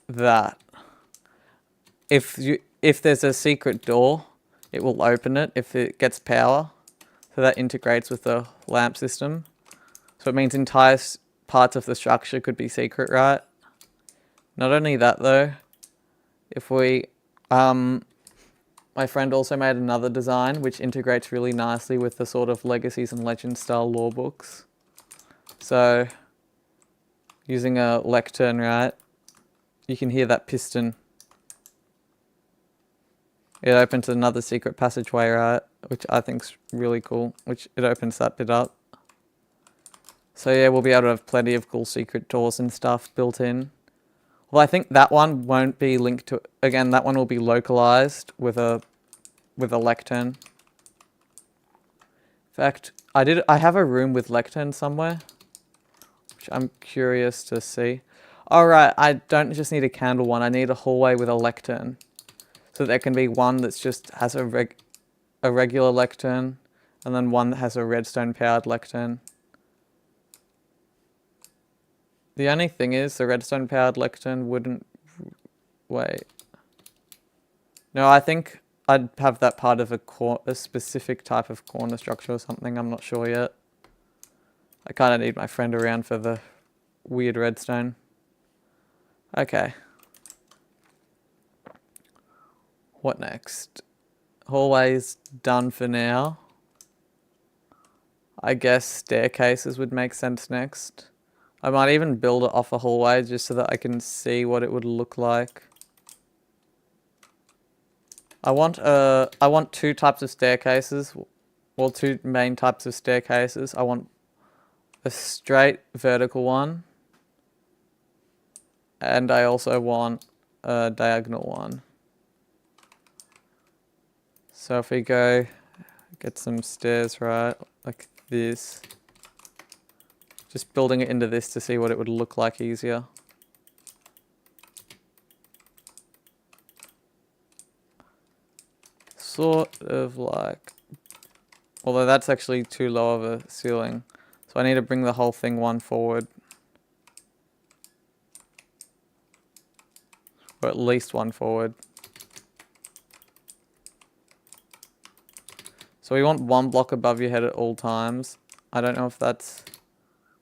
that if there's a secret door, it will open it if it gets power. So that integrates with the lamp system. So it means entire parts of the structure could be secret, right? Not only that though, if we, my friend also made another design which integrates really nicely with the sort of Legacies and Legends style lore books. So, using a lectern, right, you can hear that piston. It opens another secret passageway, right, which I think's really cool, which it opens that bit up. So yeah, we'll be able to have plenty of cool secret doors and stuff built in. Well, I think that one won't be linked to... Again, that one will be localized with a lectern. In fact, I have a room with lectern somewhere, which I'm curious to see. Alright, I don't just need a candle one, I need a hallway with a lectern. So there can be one that's just has a regular lectern, and then one that has a redstone powered lectern. The only thing is, the redstone powered lectern wouldn't... Wait. No, I think I'd have that part of a specific type of corner structure or something, I'm not sure yet. I kind of need my friend around for the weird redstone. Okay. What next? Hallways done for now. I guess staircases would make sense next. I might even build it off a hallway just so that I can see what it would look like. I want two types of staircases. Well, two main types of staircases. I want a straight vertical one. And I also want a diagonal one. So if we go get some stairs, right, like this. Just building it into this to see what it would look like easier. Sort of like... Although that's actually too low of a ceiling. So I need to bring the whole thing one forward. Or at least one forward. So we want one block above your head at all times. I don't know if that's...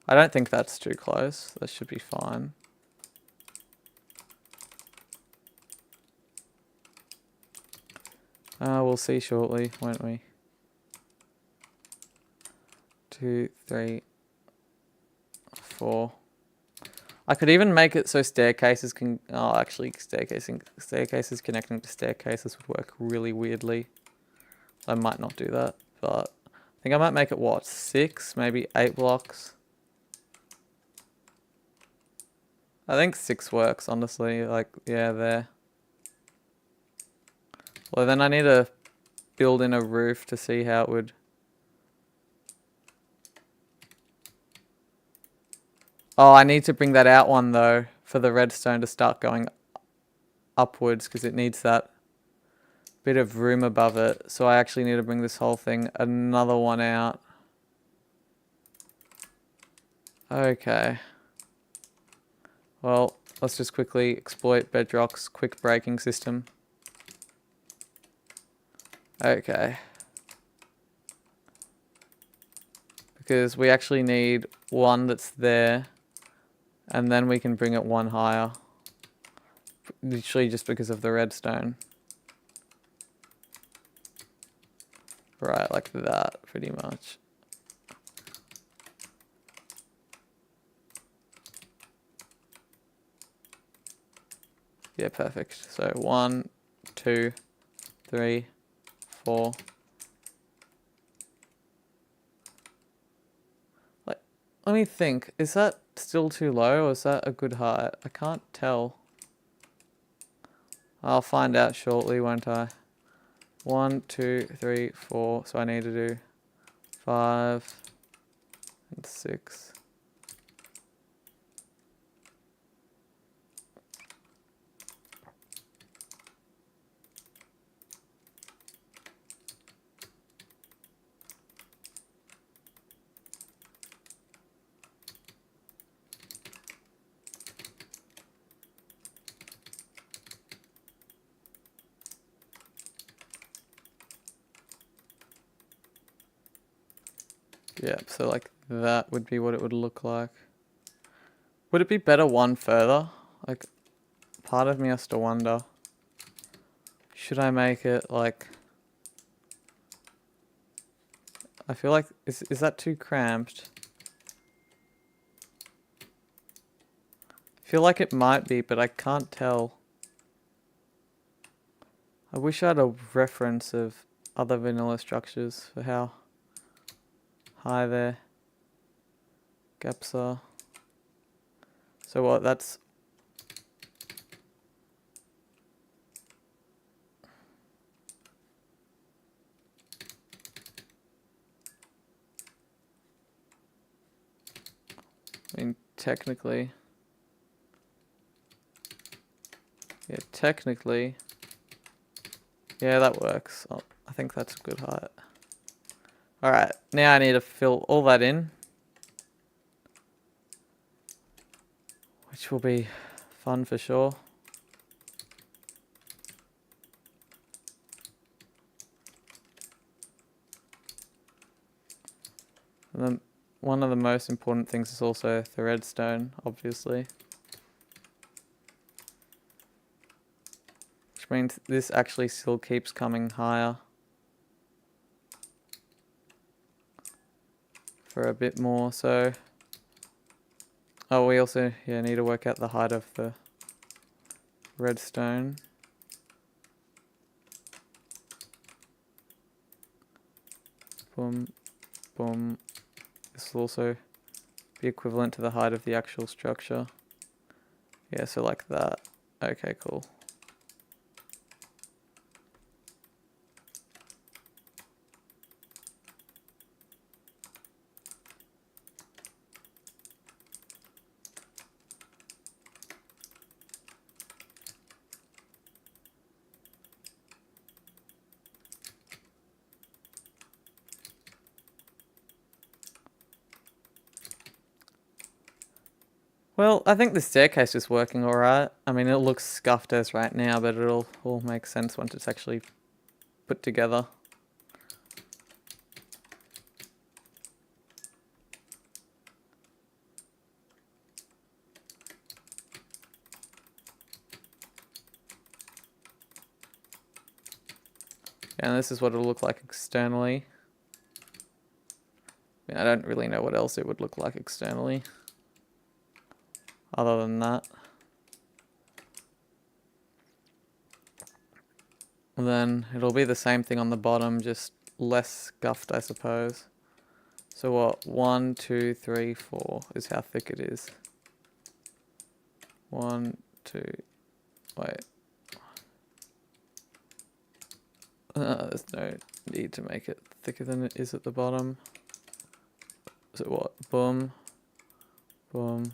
I don't think that's too close. That should be fine. We'll see shortly, won't we? 2, 3, 4. I could even make it so staircases can... Oh, actually, staircases connecting to staircases would work really weirdly. I might not do that, but I think I might make it, what, 6, maybe 8 blocks? I think 6 works, honestly. Like, yeah, there. Well, then I need to build in a roof to see how it would... Oh, I need to bring that out one, though, for the redstone to start going upwards, because it needs that bit of room above it. So I actually need to bring this whole thing another one out. Okay. Well, let's just quickly exploit Bedrock's quick breaking system. Okay. Because we actually need one that's there, and then we can bring it one higher. Literally just because of the redstone. Right, like that, pretty much. Yeah, perfect. So 1, 2, 3, 4. Like, let me think. Is that still too low or is that a good height? I can't tell. I'll find out shortly, won't I? 1, 2, 3, 4. So I need to do 5 and 6. Yeah, so like that would be what it would look like. Would it be better one further? Like, part of me has to wonder, should I make it like, I feel like, is that too cramped? I feel like it might be, but I can't tell. I wish I had a reference of other vanilla structures for how high their gaps are. So what, that's... I mean, technically... Yeah, technically... Yeah, that works. Oh, I think that's a good height. Alright, now I need to fill all that in. Which will be fun for sure. And then one of the most important things is also the redstone, obviously. Which means this actually still keeps coming higher. For a bit more, so... Oh, we also need to work out the height of the redstone. Boom, boom. This will also be equivalent to the height of the actual structure. Yeah, so like that. Okay, cool. Well, I think the staircase is working alright. I mean, it looks scuffed as right now, but it'll all make sense once it's actually put together. And this is what it'll look like externally. I mean, I don't really know what else it would look like externally. Other than that. And then it'll be the same thing on the bottom, just less scuffed, I suppose. So what? 1, 2, 3, 4 is how thick it is. 1, 2, wait. There's no need to make it thicker than it is at the bottom. So what? Boom, boom.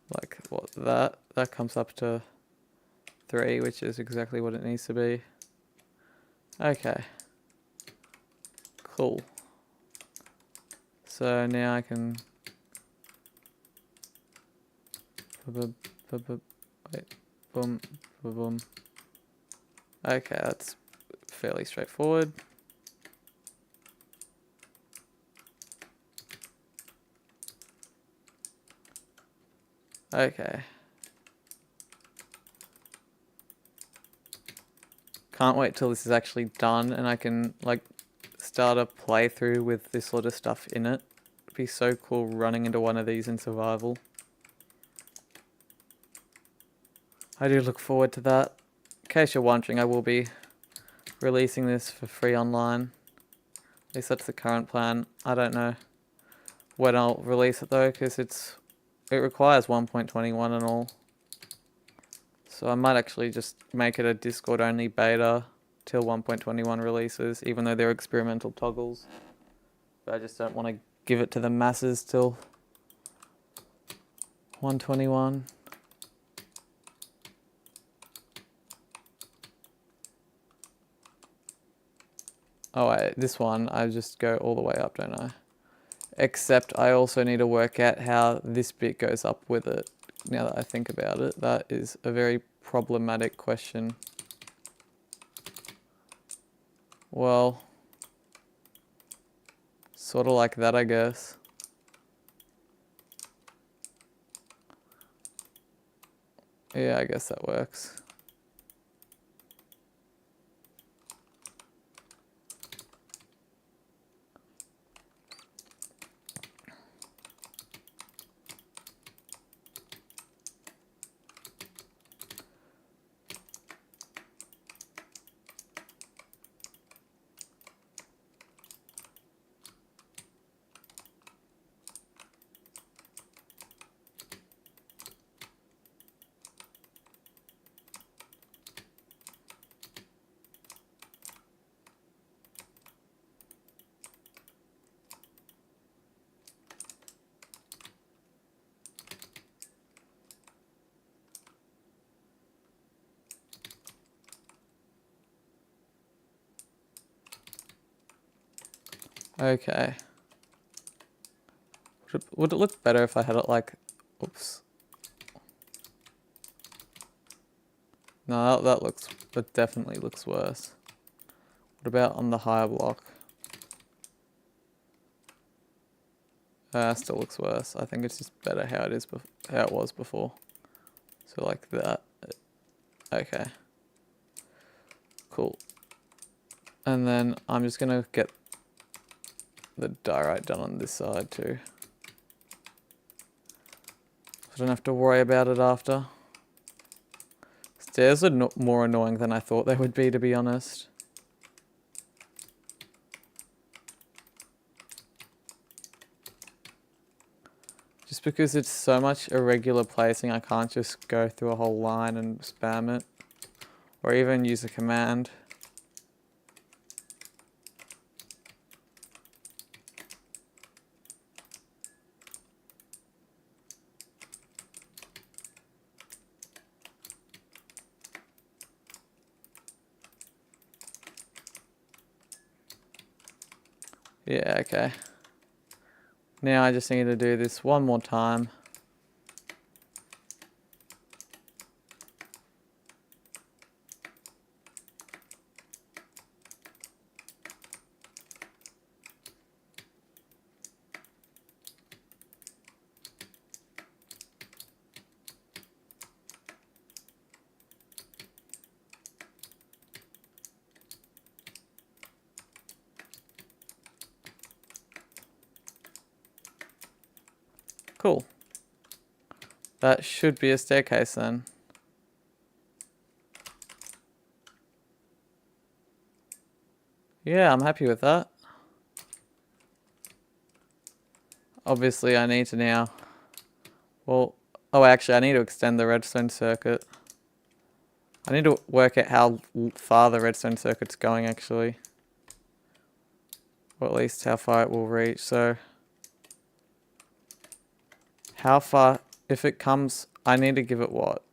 Like what, that comes up to 3, which is exactly what it needs to be. Okay. Cool. So now I can wait, boom, boom. Okay, that's fairly straightforward. Okay. Can't wait till this is actually done and I can like start a playthrough with this sort of stuff in it. It'd be so cool running into one of these in survival. I do look forward to that. In case you're wondering, I will be releasing this for free online. At least that's the current plan. I don't know when I'll release it though, because it requires 1.21 and all. So I might actually just make it a Discord only beta till 1.21 releases, even though they're experimental toggles. But I just don't want to give it to the masses till 121. Oh wait, this one, I just go all the way up, don't I? Except I also need to work out how this bit goes up with it. Now that I think about it, that is a very problematic question. Well, sort of like that, I guess. Yeah, I guess that works. Okay. Would it look better if I had it like, oops. No, that definitely looks worse. What about on the higher block? Still looks worse. I think it's just better how it was before. So like that. Okay. Cool. And then I'm just gonna get the diorite done on this side too. I don't have to worry about it after. Stairs are more annoying than I thought they would be, to be honest. Just because it's so much irregular placing, I can't just go through a whole line and spam it. Or even use a command. Yeah, okay. Now I just need to do this one more time. Cool. That should be a staircase then. Yeah, I'm happy with that. Obviously I need to now... Well, oh actually I need to extend the redstone circuit. I need to work out how far the redstone circuit's going actually. Or at least how far it will reach, so... How far... If it comes... I need to give it what?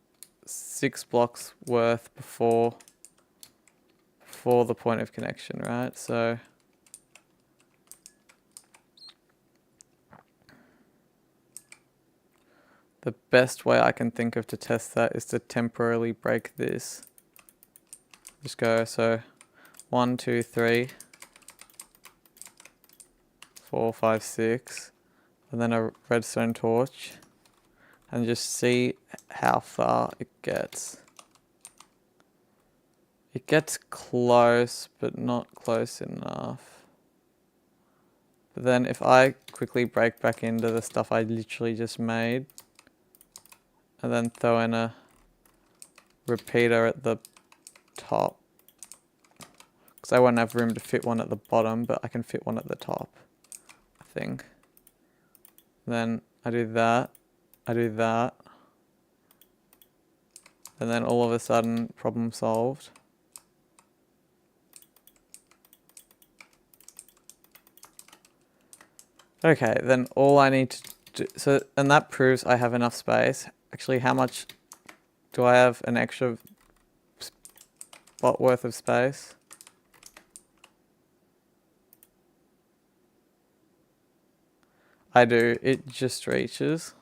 6 blocks worth before the point of connection, right? So... The best way I can think of to test that is to temporarily break this. Just go, so 1, 2, 3, 4, 5, 6, and then a redstone torch. and just see how far it gets. It gets close, but not close enough. But then if I quickly break back into the stuff I literally just made, and then throw in a repeater at the top, because I won't have room to fit one at the bottom, but I can fit one at the top, I think. Then I do that, I do that, and then all of a sudden, problem solved. Okay, then all I need to do, and that proves I have enough space. Actually, how much do I have an extra spot worth of space? I do, it just reaches.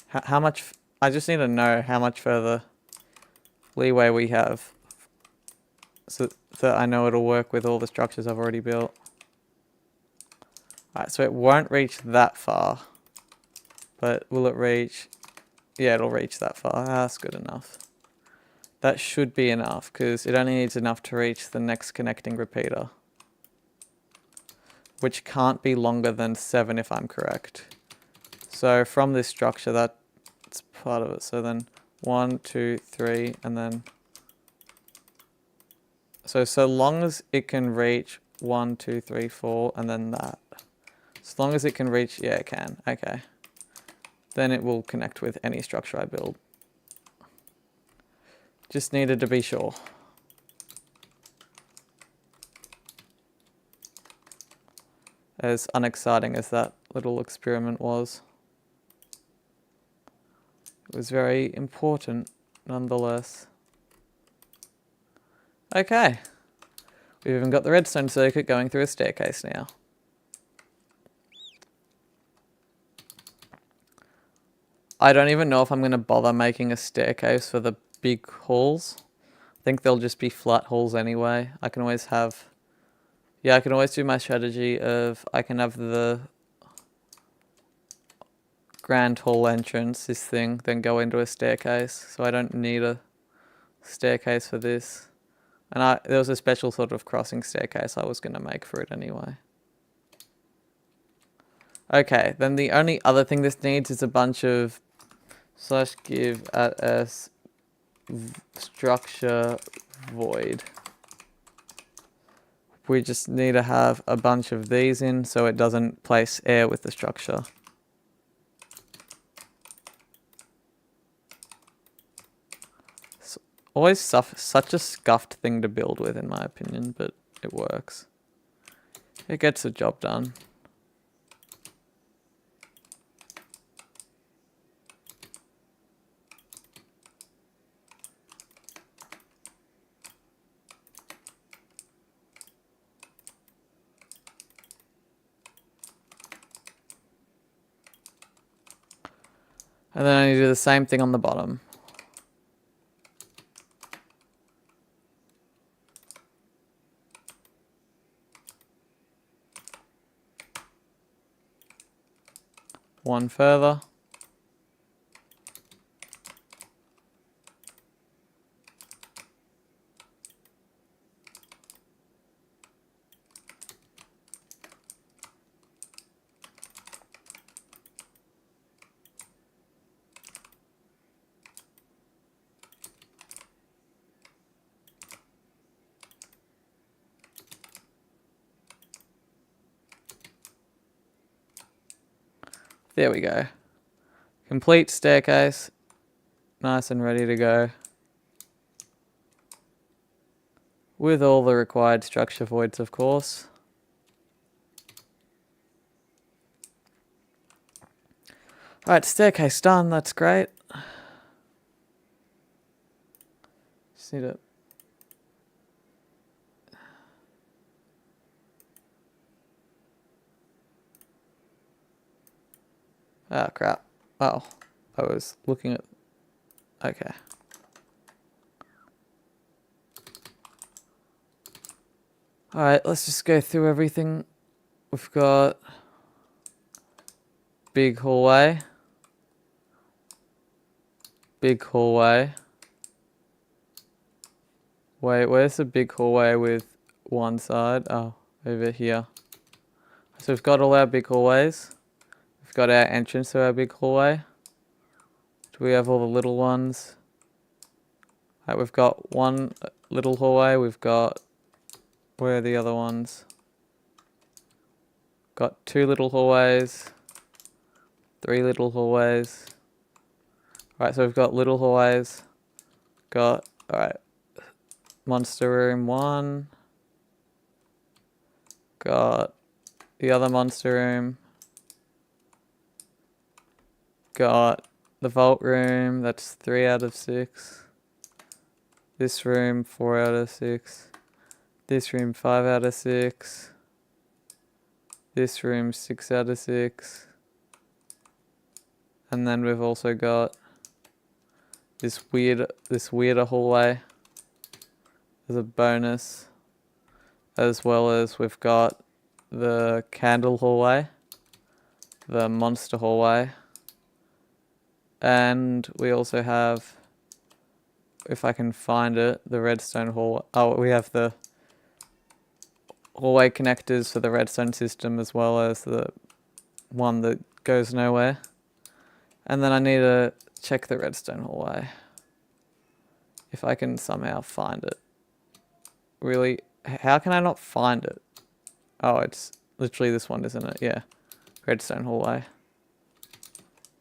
How much, I just need to know how much further leeway we have so that I know it'll work with all the structures I've already built. Alright, so it won't reach that far, but will it reach? Yeah, it'll reach that far. That's good enough. That should be enough because it only needs enough to reach the next connecting repeater, which can't be longer than 7 if I'm correct. So from this structure, that's part of it. So then 1, 2, 3, and then... So long as it can reach 1, 2, 3, 4, and then that. As long as it can reach, yeah, it can. Okay. Then it will connect with any structure I build. Just needed to be sure. As unexciting as that little experiment was, it was very important nonetheless. Okay. We've even got the redstone circuit going through a staircase now. I don't even know if I'm going to bother making a staircase for the big halls. I think they'll just be flat halls anyway. I can always have... Yeah, I can always do my strategy of... I can have the grand hall entrance, this thing, then go into a staircase. So I don't need a staircase for this. And there was a special sort of crossing staircase I was going to make for it anyway. Okay, then the only other thing this needs is a bunch of /give at s structure void. We just need to have a bunch of these in so it doesn't place air with the structure. It's always such a scuffed thing to build with in my opinion, but it works. It gets the job done. And then I need to do the same thing on the bottom. One further. There we go. Complete staircase. Nice and ready to go. With all the required structure voids, of course. Alright, staircase done. That's great. Just need to... Oh, crap. Oh, I was looking at... Okay. Alright, let's just go through everything. We've got... big hallway. big hallway. Wait, where's the big hallway with one side? Oh, over here. So we've got all our big hallways. We've got our entrance to our big hallway. Do we have all the little ones? Right, we've got one little hallway. We've got... Where are the other ones? Got 2 little hallways. 3 little hallways. Right, so we've got little hallways. Got... Alright. Monster room 1. Got the other monster room. Got the vault room. That's 3 out of 6. This room 4 out of 6. This room 5 out of 6. This room 6 out of 6. And then we've also got this weirder hallway as a bonus, as well as we've got the candle hallway, the monster hallway, and we also have, if I can find it, the redstone hallway. Oh, we have the hallway connectors for the redstone system, as well as the one that goes nowhere. And then I need to check the redstone hallway, if I can somehow find it. Really, how can I not find it? Oh, it's literally this one, isn't it? Yeah, redstone hallway.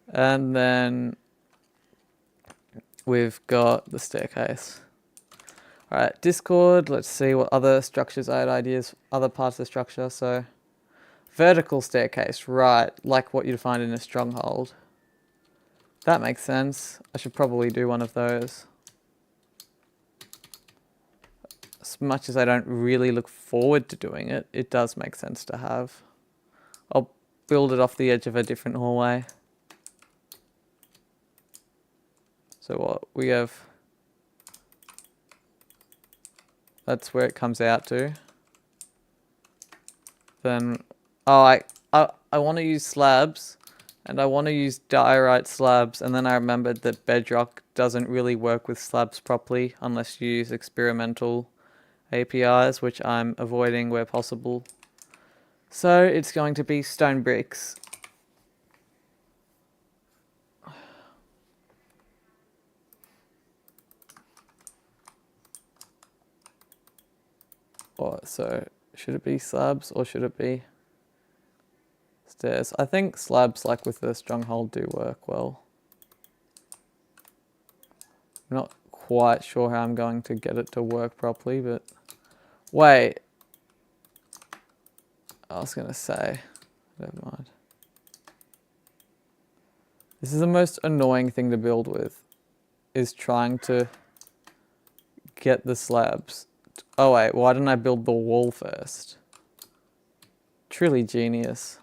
And then we've got the staircase. Alright, Discord, let's see what other structures I had ideas, other parts of the structure. So, vertical staircase, right, like what you'd find in a stronghold. That makes sense. I should probably do one of those. As much as I don't really look forward to doing it, it does make sense to have. I'll build it off the edge of a different hallway. So what we have, that's where it comes out to. Then, oh, I want to use slabs, and I want to use diorite slabs, and then I remembered that bedrock doesn't really work with slabs properly unless you use experimental APIs, which I'm avoiding where possible. So it's going to be stone bricks. Or, so should it be slabs or should it be stairs? I think slabs, like with the stronghold, do work well. I'm not quite sure how I'm going to get it to work properly, but wait. I was going to say, never mind. This is the most annoying thing to build with, is trying to get the slabs. Oh wait, why didn't I build the wall first? Truly genius.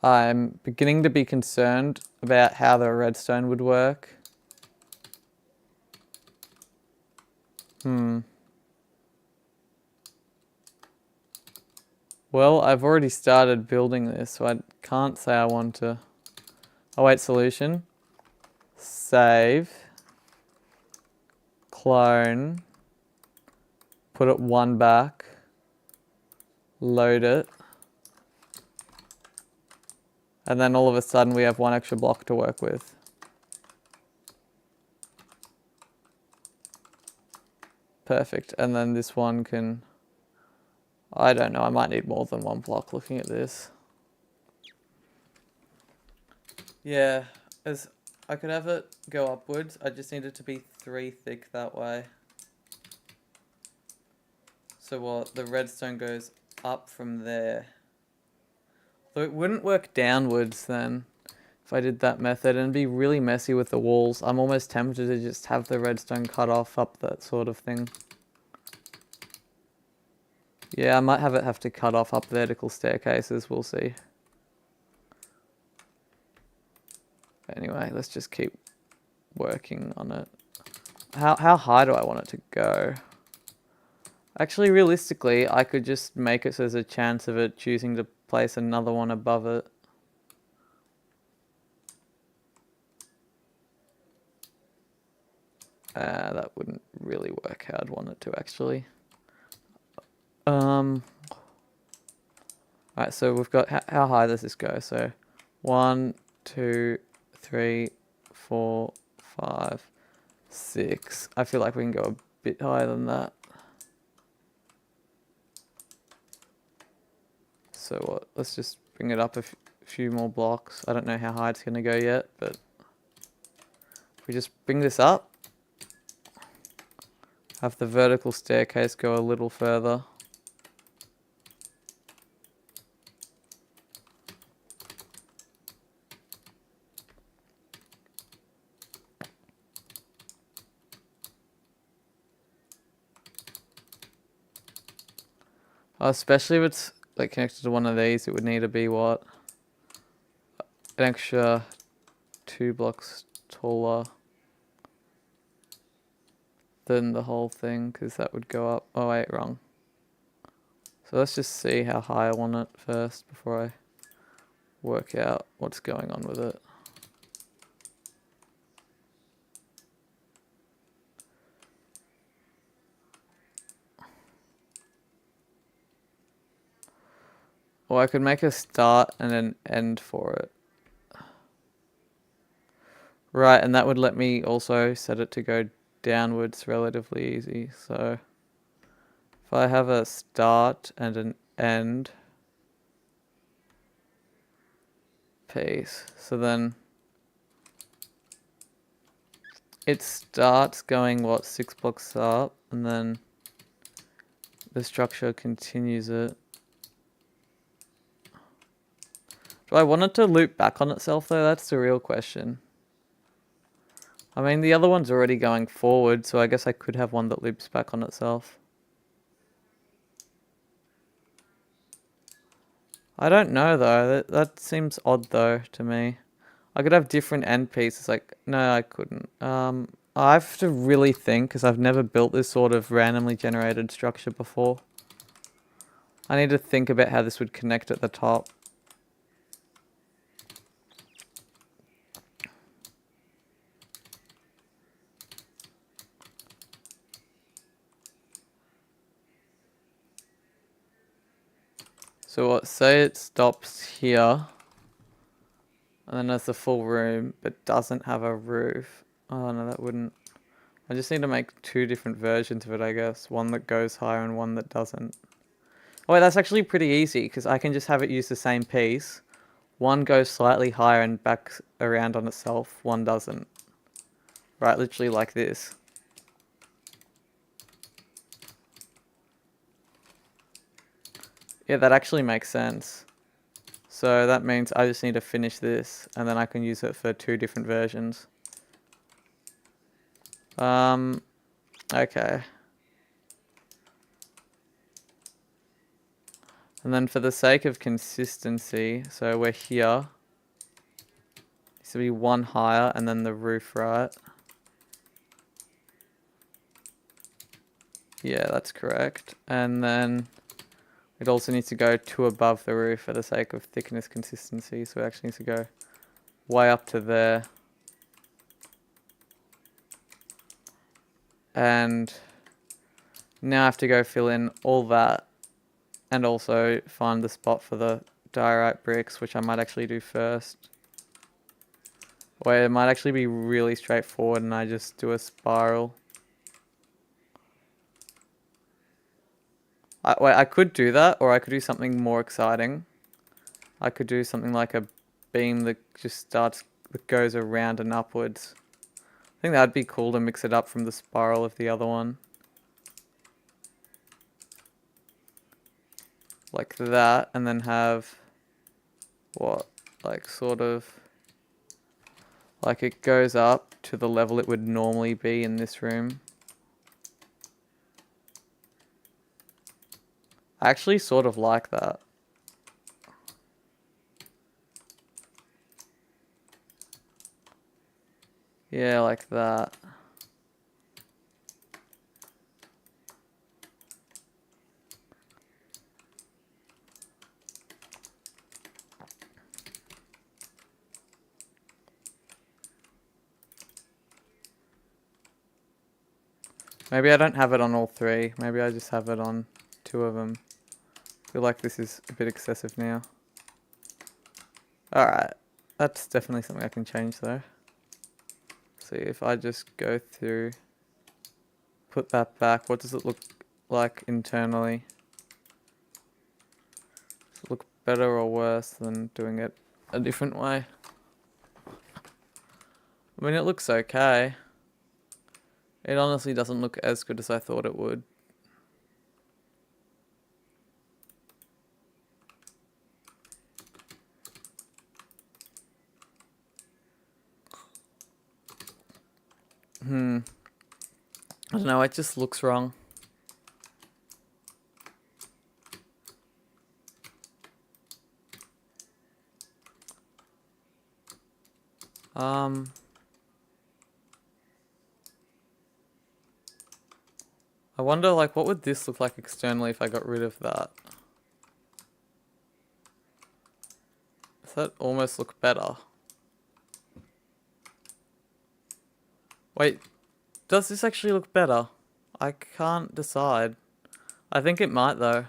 I'm beginning to be concerned about how the redstone would work. Well, I've already started building this, so I can't say I want to. Oh wait, solution. Save. Clone. Put it 1 back. Load it. And then all of a sudden we have 1 extra block to work with. Perfect. And then this one can... I don't know, I might need more than 1 block looking at this. Yeah, as I could have it go upwards, I just need it to be 3 thick that way. So what, the redstone goes up from there. So it wouldn't work downwards then, if I did that method, and it'd be really messy with the walls. I'm almost tempted to just have the redstone cut off up that sort of thing. Yeah, I might have to cut off up vertical staircases, we'll see. Anyway, let's just keep working on it. How high do I want it to go? Actually, realistically, I could just make it so there's a chance of it choosing to place another one above it. That wouldn't really work how I'd want it to, actually. Alright, so we've got, how high does this go? So 1, 2, 3, 4, 5, 6. I feel like we can go a bit higher than that. So what? Let's just bring it up a few more blocks. I don't know how high it's going to go yet, but if we just bring this up, have the vertical staircase go a little further. Especially if it's like connected to one of these, it would need to be what? An extra 2 blocks taller than the whole thing, because that would go up. Oh wait, wrong. So let's just see how high I want it first before I work out what's going on with it. Or I could make a start and an end for it. Right, and that would let me also set it to go downwards relatively easy. So if I have a start and an end piece, so then it starts going, what, 6 blocks up, and then the structure continues it. Do I want it to loop back on itself though? That's the real question. I mean, the other one's already going forward, so I guess I could have one that loops back on itself. I don't know though. That seems odd though to me. I could have different end pieces. Like, no, I couldn't. I have to really think, because I've never built this sort of randomly generated structure before. I need to think about how this would connect at the top. So what, say it stops here, and then there's the full room, but doesn't have a roof. Oh no, that wouldn't. I just need to make 2 different versions of it, I guess. One that goes higher and one that doesn't. Oh wait, that's actually pretty easy, because I can just have it use the same piece. One goes slightly higher and back around on itself, one doesn't. Right, literally like this. Yeah, that actually makes sense. So that means I just need to finish this, and then I can use it for 2 different versions. Okay. And then for the sake of consistency, so we're here. Needs to be 1 higher, and then the roof, right? Yeah, that's correct. And then it also needs to go 2 above the roof for the sake of thickness consistency. So it actually needs to go way up to there. And now I have to go fill in all that and also find the spot for the diorite bricks, which I might actually do first. Or it might actually be really straightforward and I just do a spiral. I could do that, or I could do something more exciting. I could do something like a beam that just that goes around and upwards. I think that'd be cool to mix it up from the spiral of the other one. Like that, and then have, what, like sort of, like it goes up to the level it would normally be in this room. I actually sort of like that. Yeah, like that. Maybe I don't have it on all three. Maybe I just have it on two of them. I feel like this is a bit excessive now. Alright. That's definitely something I can change though. See if I just go through, put that back, what does it look like internally? Does it look better or worse than doing it a different way? I mean, it looks okay. It honestly doesn't look as good as I thought it would. I don't know, it just looks wrong. I wonder, like, what would this look like externally if I got rid of that? Does that almost look better? Wait, does this actually look better? I can't decide. I think it might though.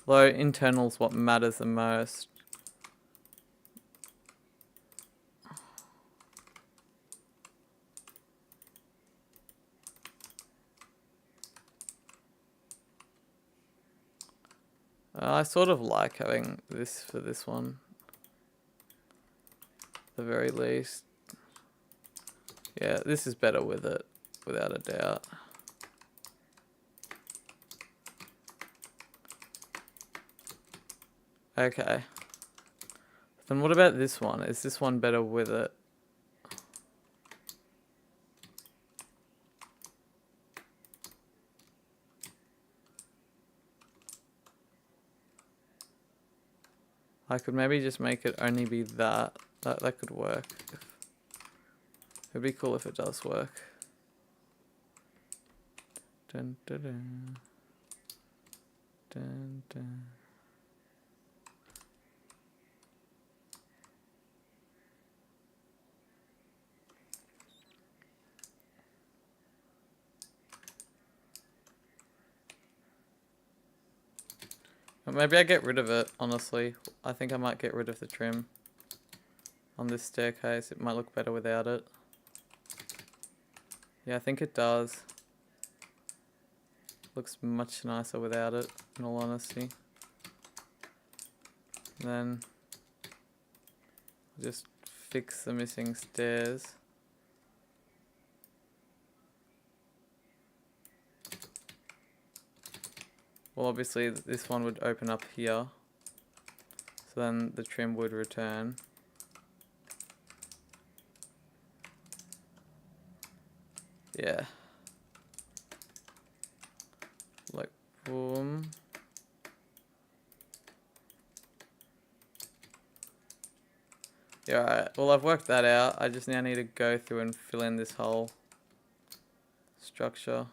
Though internal's what matters the most. I sort of like having this for this one. At the very least. Yeah, this is better with it, without a doubt. Okay. Then what about this one? Is this one better with it? I could maybe just make it only be that. That could work. It'd be cool if it does work. Dun, dun, dun. Dun, dun. Maybe I get rid of it, honestly. I think I might get rid of the trim on this staircase. It might look better without it. Yeah, I think it does. Looks much nicer without it, in all honesty. Then just fix the missing stairs. Well, obviously this one would open up here. So then the trim would return. Yeah. Like, boom. Yeah, alright. Well, I've worked that out. I just now need to go through and fill in this whole structure.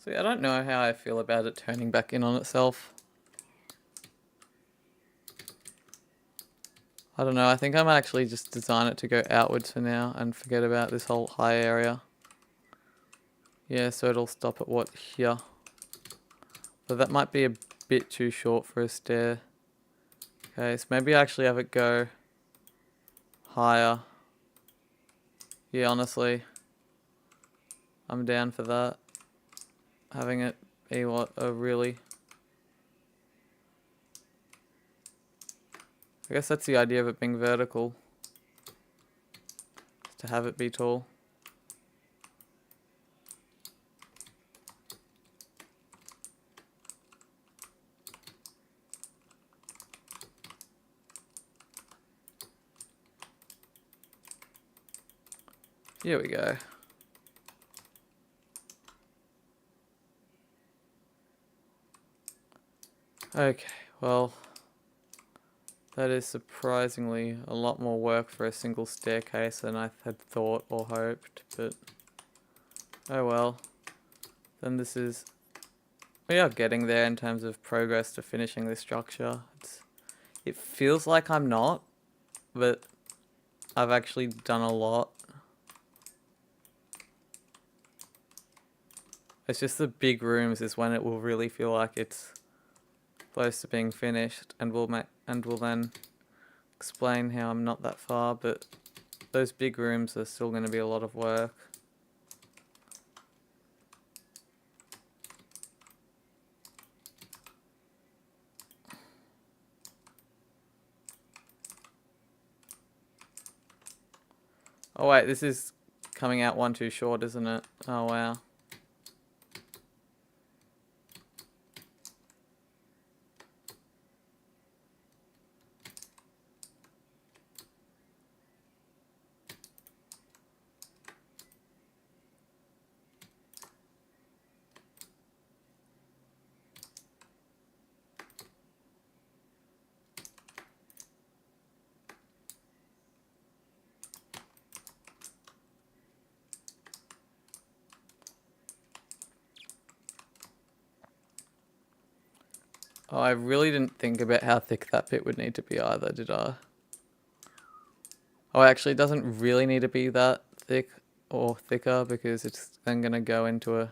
See, I don't know how I feel about it turning back in on itself. I don't know, I think I might actually just design it to go outwards for now and forget about this whole high area. Yeah, so it'll stop at what, here? But that might be a bit too short for a stair. Okay, so maybe I actually have it go higher. Yeah, honestly, I'm down for that. Having it be what, a really... I guess that's the idea of it being vertical. To have it be tall. Here we go. Okay, well, that is surprisingly a lot more work for a single staircase than I had thought or hoped, but oh well. Then this is... We are getting there in terms of progress to finishing this structure. It feels like I'm not, but I've actually done a lot. It's just the big rooms is when it will really feel like it's close to being finished, and we'll then explain how I'm not that far, but those big rooms are still going to be a lot of work. Oh wait, this is coming out one too short, isn't it? Oh wow. Oh, I really didn't think about how thick that bit would need to be either, did I? Oh, actually, it doesn't really need to be that thick or thicker because it's then going to go into a...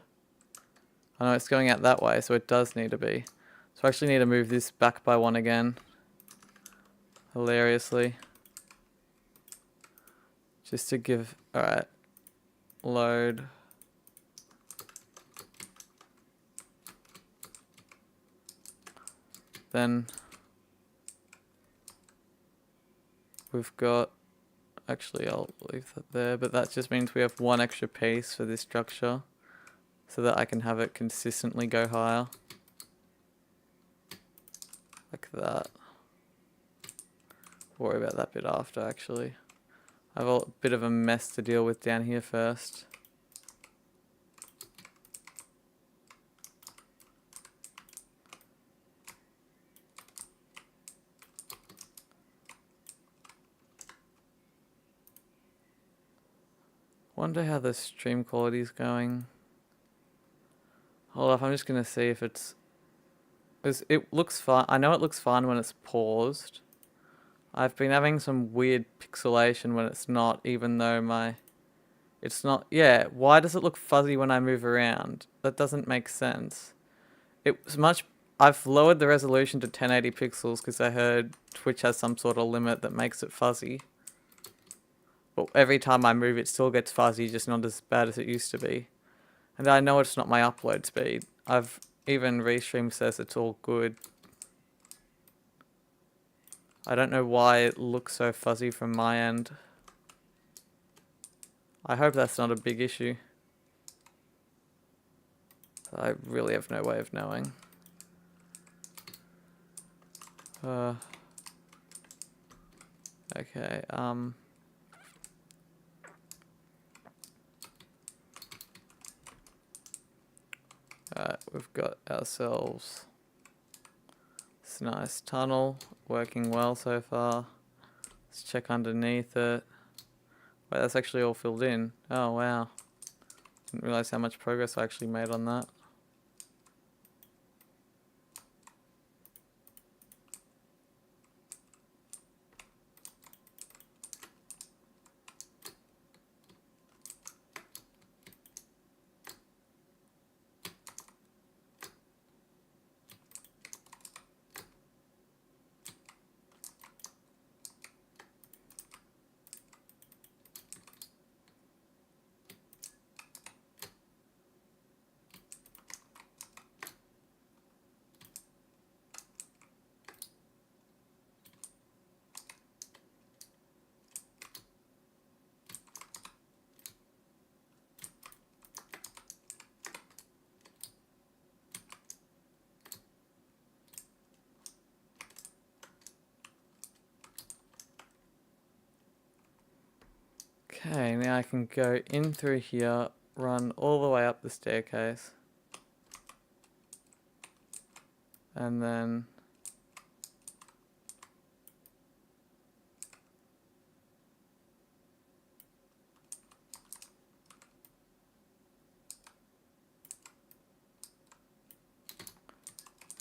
I know it's going out that way, so it does need to be. So I actually need to move this back by one again. Hilariously. Just to give... Alright. Load. Then we've got... Actually, I'll leave that there, but that just means we have one extra piece for this structure so that I can have it consistently go higher. Like that. Worry about that bit after, actually. I have a bit of a mess to deal with down here first. Wonder how the stream quality is going. Hold up, I'm just gonna see if it's... It looks fine. I know it looks fine when it's paused. I've been having some weird pixelation when it's not, even though my... It's not... Yeah, why does it look fuzzy when I move around? That doesn't make sense. It's much... I've lowered the resolution to 1080 pixels because I heard Twitch has some sort of limit that makes it fuzzy. But every time I move it still gets fuzzy, just not as bad as it used to be. And I know it's not my upload speed. Even Restream says it's all good. I don't know why it looks so fuzzy from my end. I hope that's not a big issue. I really have no way of knowing. Okay, alright, we've got ourselves this nice tunnel, working well so far. Let's check underneath it. Wait, that's actually all filled in. Oh wow. Didn't realize how much progress I actually made on that. Okay, now I can go in through here, run all the way up the staircase. And then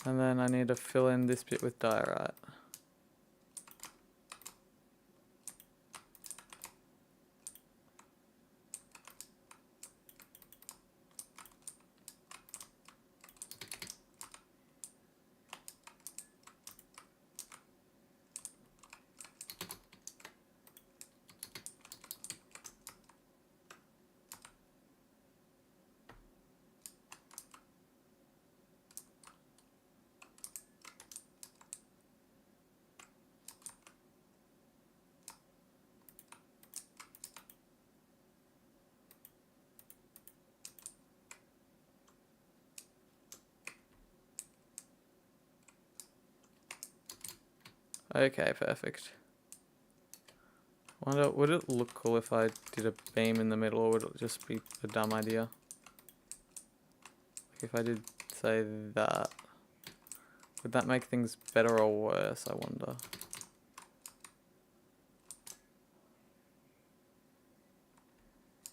I need to fill in this bit with diorite. Okay, perfect. Wonder, would it look cool if I did a beam in the middle, or would it just be a dumb idea? If I did say that, would that make things better or worse, I wonder?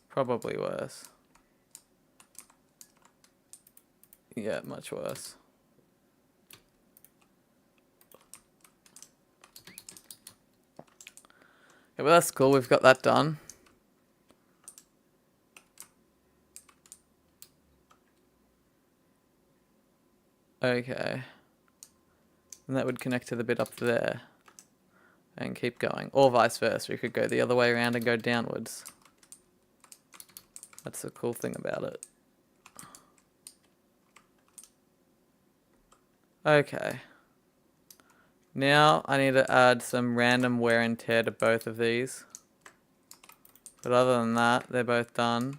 Probably worse. Yeah, much worse. Yeah, well, that's cool. We've got that done. Okay. And that would connect to the bit up there. And keep going. Or vice versa. We could go the other way around and go downwards. That's the cool thing about it. Okay. Now I need to add some random wear and tear to both of these. But other than that, they're both done.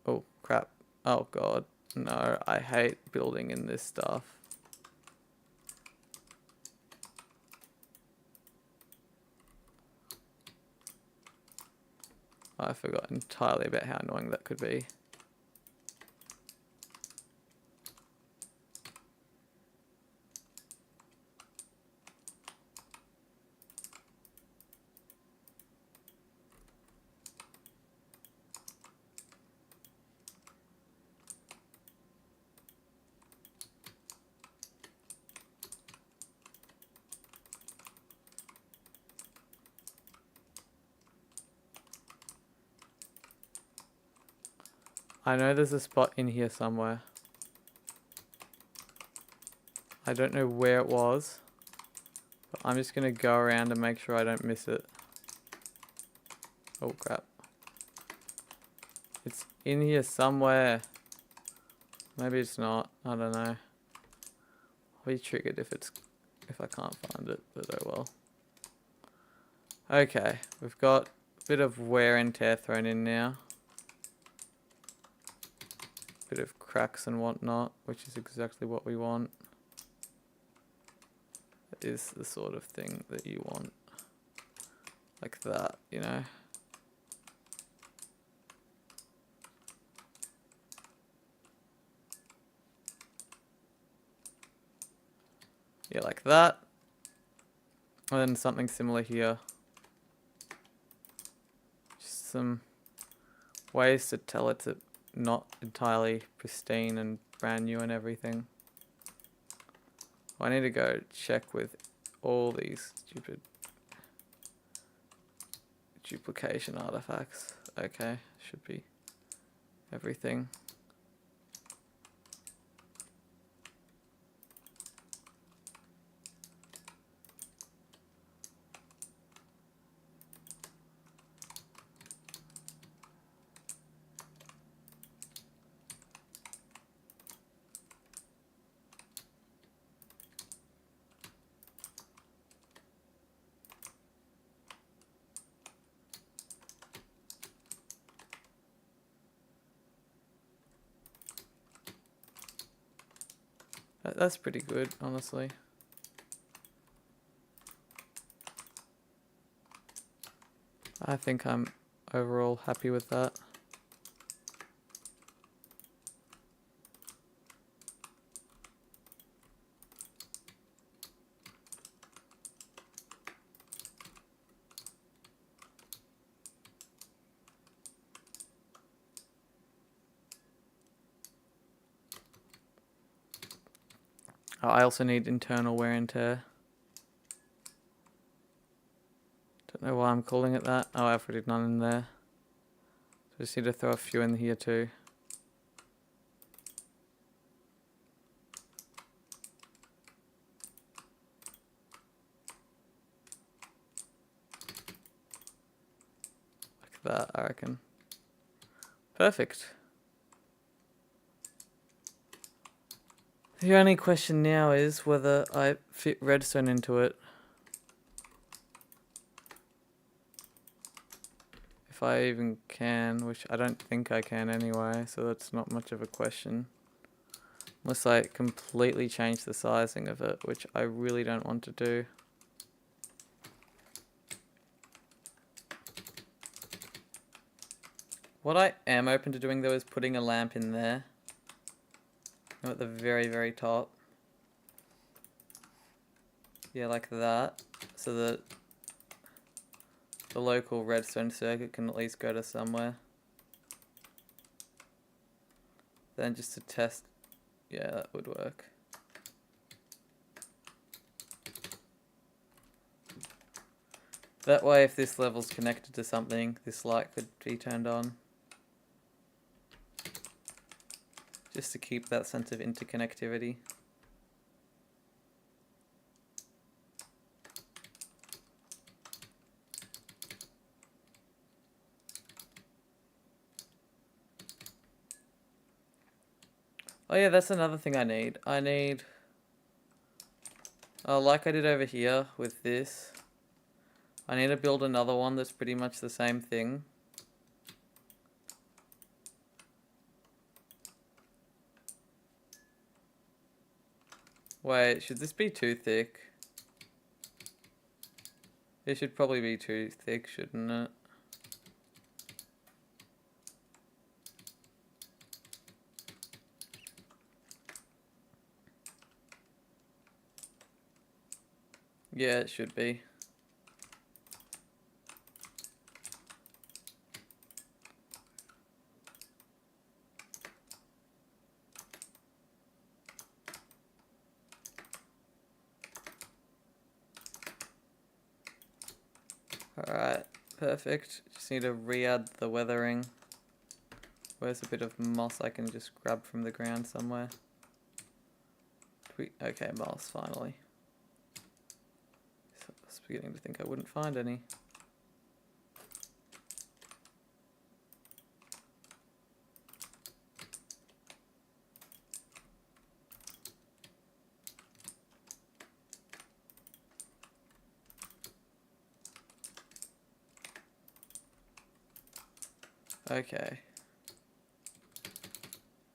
Oh, crap. Oh, God. No, I hate building in this stuff. I forgot entirely about how annoying that could be. I know there's a spot in here somewhere. I don't know where it was, but I'm just gonna go around and make sure I don't miss it. Oh crap. It's in here somewhere. Maybe it's not, I don't know. I'll be triggered if I can't find it, but oh well. Okay, we've got a bit of wear and tear thrown in now. Bit of cracks and whatnot, which is exactly what we want. That is the sort of thing that you want. Like that, you know. Yeah, like that. And then something similar here. Just some ways to tell it's not entirely pristine and brand new and everything. I need to go check with all these stupid duplication artifacts. Okay, should be everything. That's pretty good, honestly. I think I'm overall happy with that. I also need internal wear and tear. Don't know why I'm calling it that. Oh, I've already none in there. So just need to throw a few in here too. Like that, I reckon. Perfect. The only question now is whether I fit redstone into it. If I even can, which I don't think I can anyway, so that's not much of a question. Unless I completely change the sizing of it, which I really don't want to do. What I am open to doing though is putting a lamp in there. At the very, very top. Yeah, like that. So that the local redstone circuit can at least go to somewhere. Then just to test, yeah, that would work. That way, if this level's connected to something, this light could be turned on. Just to keep that sense of interconnectivity. Oh yeah, that's another thing I need. Like I did over here with this, I need to build another one that's pretty much the same thing. Wait, should this be too thick? It should probably be too thick, shouldn't it? Yeah, it should be. Alright, perfect. Just need to re-add the weathering. Where's a bit of moss I can just grab from the ground somewhere? Okay, moss, finally. So I was beginning to think I wouldn't find any. Okay.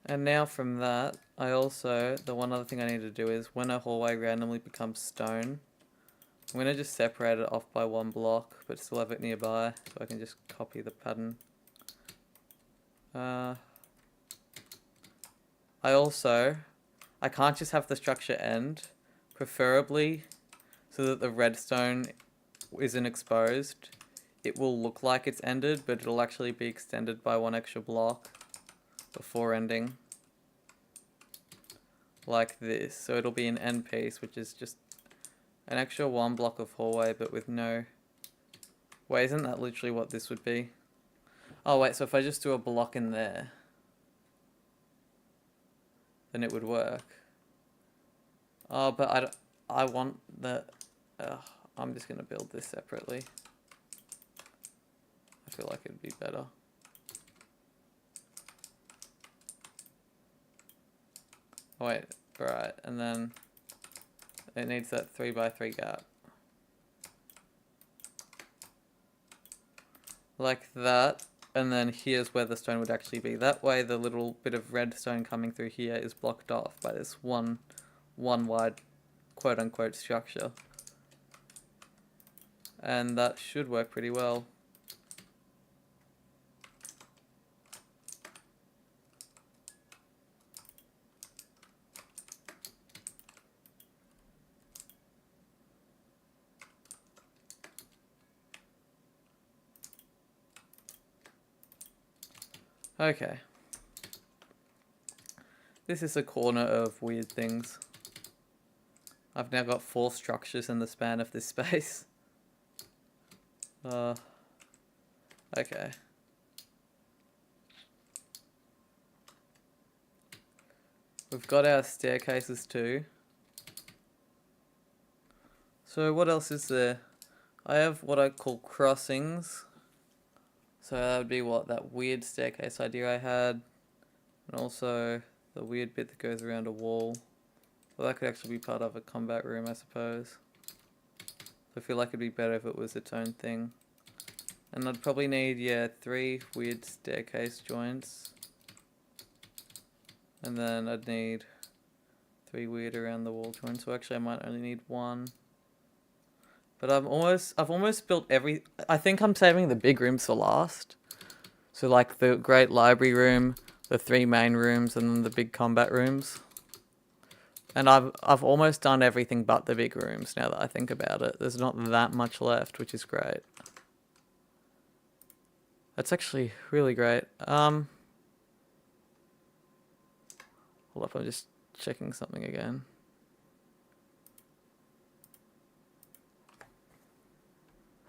And now from that, the one other thing I need to do is when a hallway randomly becomes stone, I'm going to just separate it off by one block, but still have it nearby, so I can just copy the pattern. I can't just have the structure end, preferably so that the redstone isn't exposed. It will look like it's ended, but it'll actually be extended by one extra block before ending. Like this. So it'll be an end piece, which is just an extra one block of hallway, but with no... Wait, isn't that literally what this would be? Oh wait, so if I just do a block in there, then it would work. Oh, but I want the... I'm just going to build this separately. I feel like it'd be better. Oh, wait, right, and then it needs that 3x3 gap. Like that, and then here's where the stone would actually be. That way the little bit of redstone coming through here is blocked off by this one wide quote-unquote structure. And that should work pretty well. Okay. This is a corner of weird things. I've now got 4 structures in the span of this space. Okay. We've got our staircases too. So what else is there? I have what I call crossings. So that would be what, that weird staircase idea I had. And also the weird bit that goes around a wall. Well, that could actually be part of a combat room, I suppose. I feel like it'd be better if it was its own thing. And I'd probably need, yeah, 3 weird staircase joints. And then I'd need 3 weird around the wall joints. So actually I might only need 1. But I've almost built I think I'm saving the big rooms for last. So like the great library room, the 3 main rooms, and then the big combat rooms. And I've almost done everything but the big rooms now that I think about it. There's not that much left, which is great. That's actually really great. Hold up, I'm just checking something again.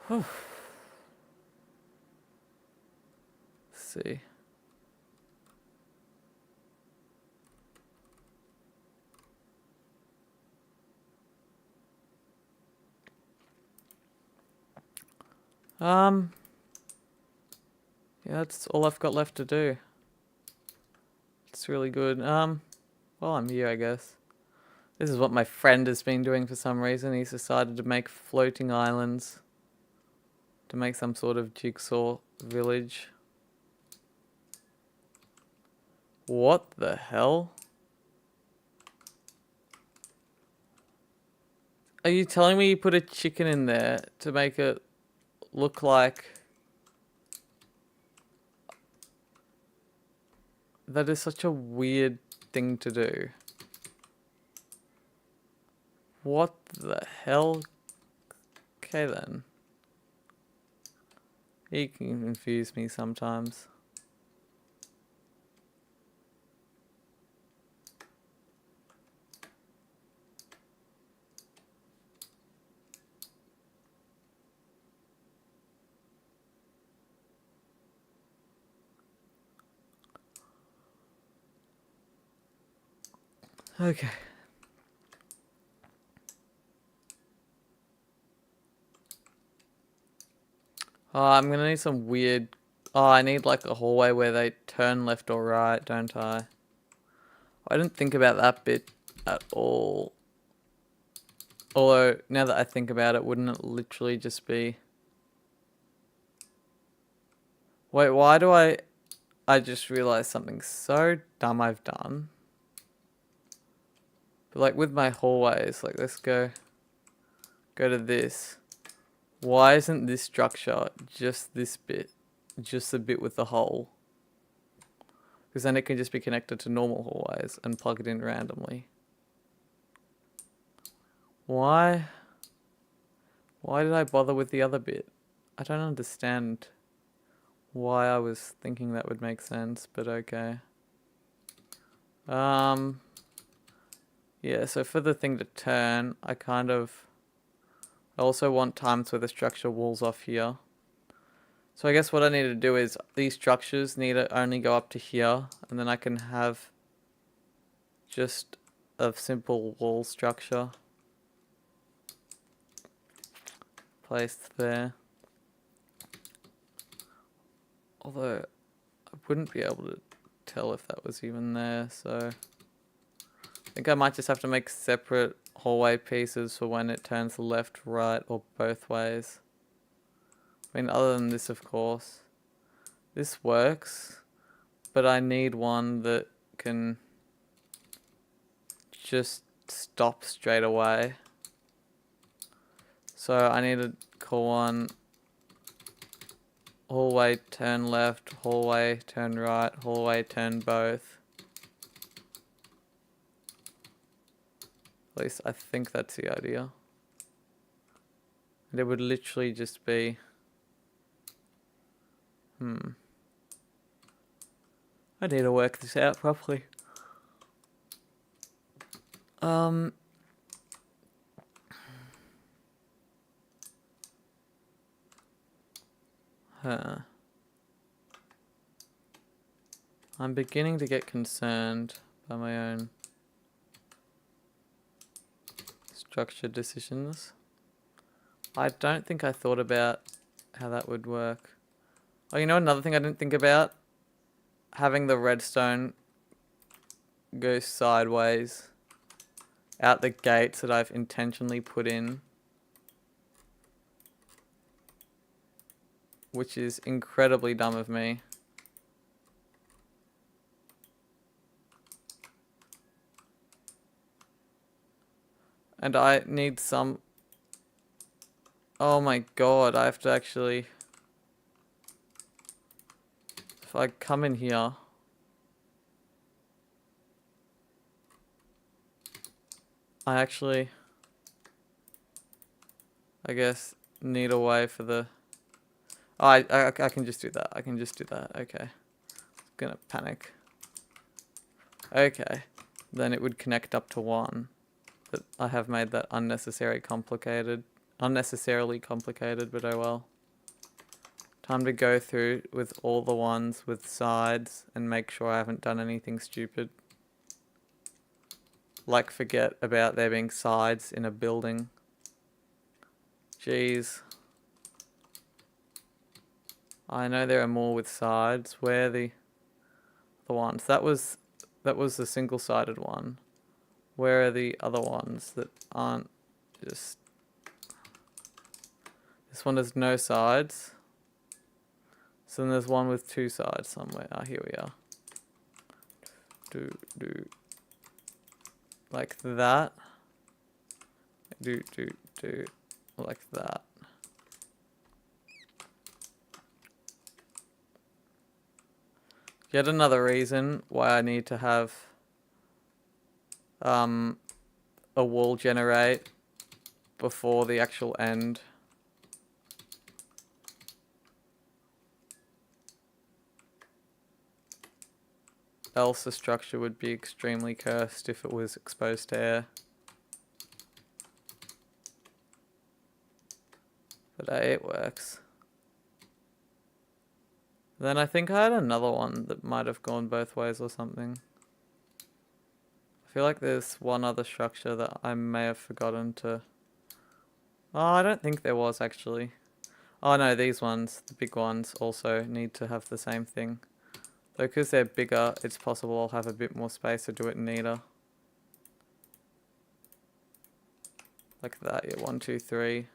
Whew. Let's see. Yeah, that's all I've got left to do. It's really good. Well, I'm here, I guess. This is what my friend has been doing for some reason. He's decided to make floating islands to make some sort of jigsaw village. What the hell? Are you telling me you put a chicken in there to make it look like... That is such a weird thing to do. What the hell? Okay then. He can confuse me sometimes. Okay. Oh, I'm gonna need some weird... Oh, I need like a hallway where they turn left or right, don't I? I didn't think about that bit at all. Although, now that I think about it, wouldn't it literally just be... Wait, why do I just realized something so dumb I've done. But like with my hallways, like let's go to this. Why isn't this structure just this bit? Just the bit with the hole? Because then it can just be connected to normal hallways and plug it in randomly. Why? Why did I bother with the other bit? I don't understand why I was thinking that would make sense, but okay. Yeah, so for the thing to turn, I also want times where the structure walls off here. So I guess what I need to do is these structures need to only go up to here, and then I can have just a simple wall structure placed there. Although I wouldn't be able to tell if that was even there, so I think I might just have to make separate hallway pieces for when it turns left, right, or both ways. I mean, other than this, of course. This works, but I need one that can just stop straight away. So I need to call one hallway turn left, hallway turn right, hallway turn both. At least I think that's the idea. And it would literally just be... I need to work this out properly. Huh. I'm beginning to get concerned by my own structured decisions. I don't think I thought about how that would work. Oh, you know another thing I didn't think about? Having the redstone go sideways out the gates that I've intentionally put in. Which is incredibly dumb of me. And I need some... Oh my god, I have to actually... If I come in here... I actually... I guess need a way for the... Oh, I can just do that. I can just do that. Okay. Gonna panic. Okay. Then it would connect up to 1. But I have made that unnecessarily complicated, but oh well. Time to go through with all the ones with sides and make sure I haven't done anything stupid. Like forget about there being sides in a building. Jeez. I know there are more with sides. Where are the ones? That was the single-sided one. Where are the other ones that aren't just... This one has no sides. So then there's one with 2 sides somewhere. Ah, here we are. Do. Like that. Do. Like that. Yet another reason why I need to have a wall generate before the actual end. Else the structure would be extremely cursed if it was exposed to air. But hey, it works. Then I think I had another one that might have gone both ways or something. I feel like there's one other structure that I may have forgotten to... Oh, I don't think there was actually. Oh no, these ones, the big ones, also need to have the same thing. Though because they're bigger, it's possible I'll have a bit more space to do it neater. Like that, yeah, 1, 2, 3,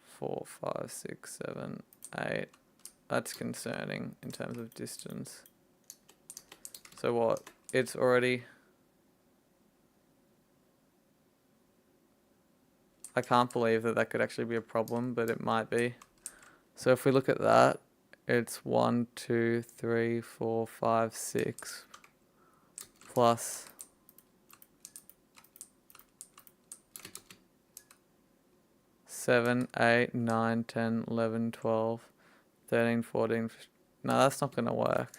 4, 5, 6, 7, 8. That's concerning in terms of distance. So what? It's already... I can't believe that that could actually be a problem, but it might be. So if we look at that, it's 1, 2, 3, 4, 5, 6 plus 7, 8, 9, 10, 11, 12, 13, 14, 15. No, that's not going to work.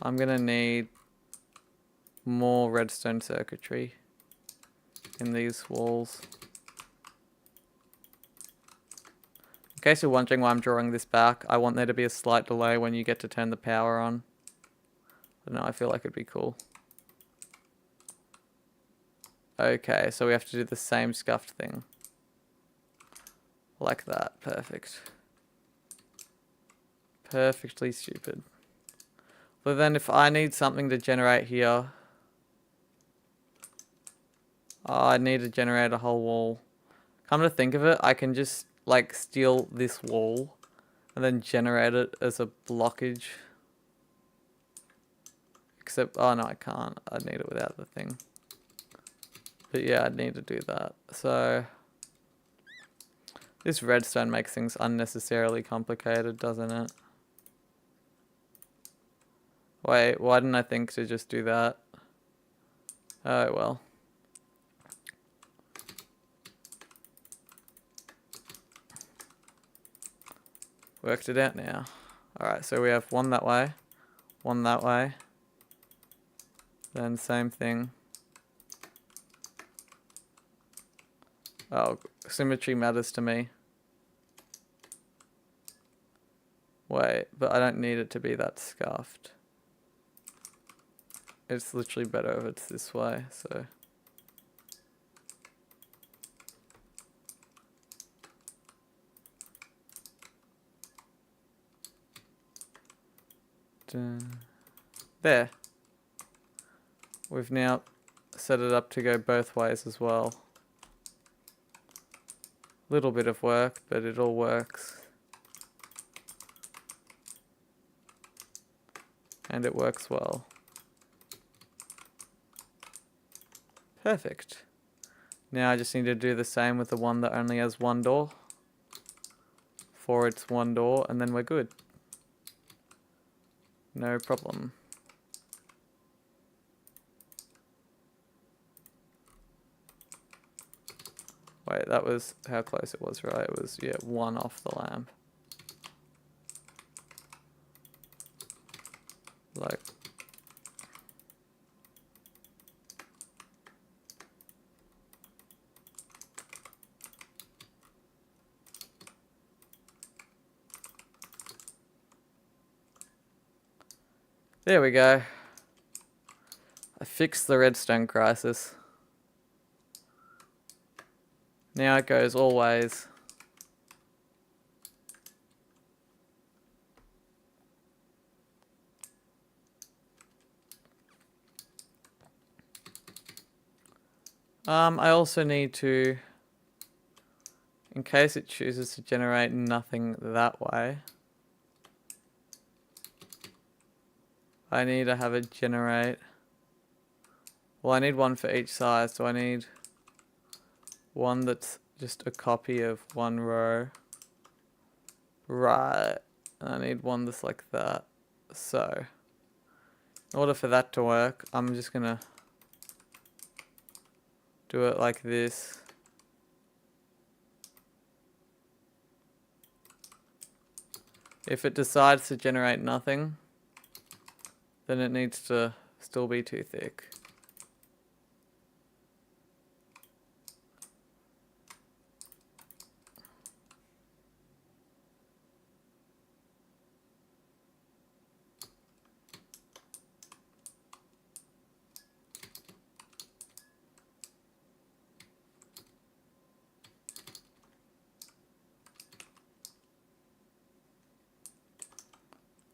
I'm going to need more redstone circuitry in these walls. In case you're wondering why I'm drawing this back, I want there to be a slight delay when you get to turn the power on. I don't know, I feel like it'd be cool. Okay, so we have to do the same scuffed thing. Like that, perfect. Perfectly stupid. But then if I need something to generate here, I need to generate a whole wall. Come to think of it, I can just like steal this wall and then generate it as a blockage. Except, oh no, I can't. I need it without the thing. But yeah, I'd need to do that. So this redstone makes things unnecessarily complicated, doesn't it? Wait, why didn't I think to just do that? Oh well. Worked it out now. Alright, so we have one that way, one that way. Then same thing. Oh, symmetry matters to me. Wait, but I don't need it to be that scuffed. It's literally better if it's this way, so. There. We've now set it up to go both ways as well. Little bit of work, but it all works. And it works well. Perfect. Now I just need to do the same with the one that only has one door. For its one door, and then we're good. No problem. Wait, that was how close it was, right? It was, yeah, one off the lamp. Like, there we go. I fixed the redstone crisis. Now it goes always. I also need to, in case it chooses to generate nothing that way, I need to have it generate. Well, I need one for each size. So I need one that's just a copy of one row. Right. And I need one that's like that. So, in order for that to work, I'm just gonna do it like this. If it decides to generate nothing, then it needs to still be too thick.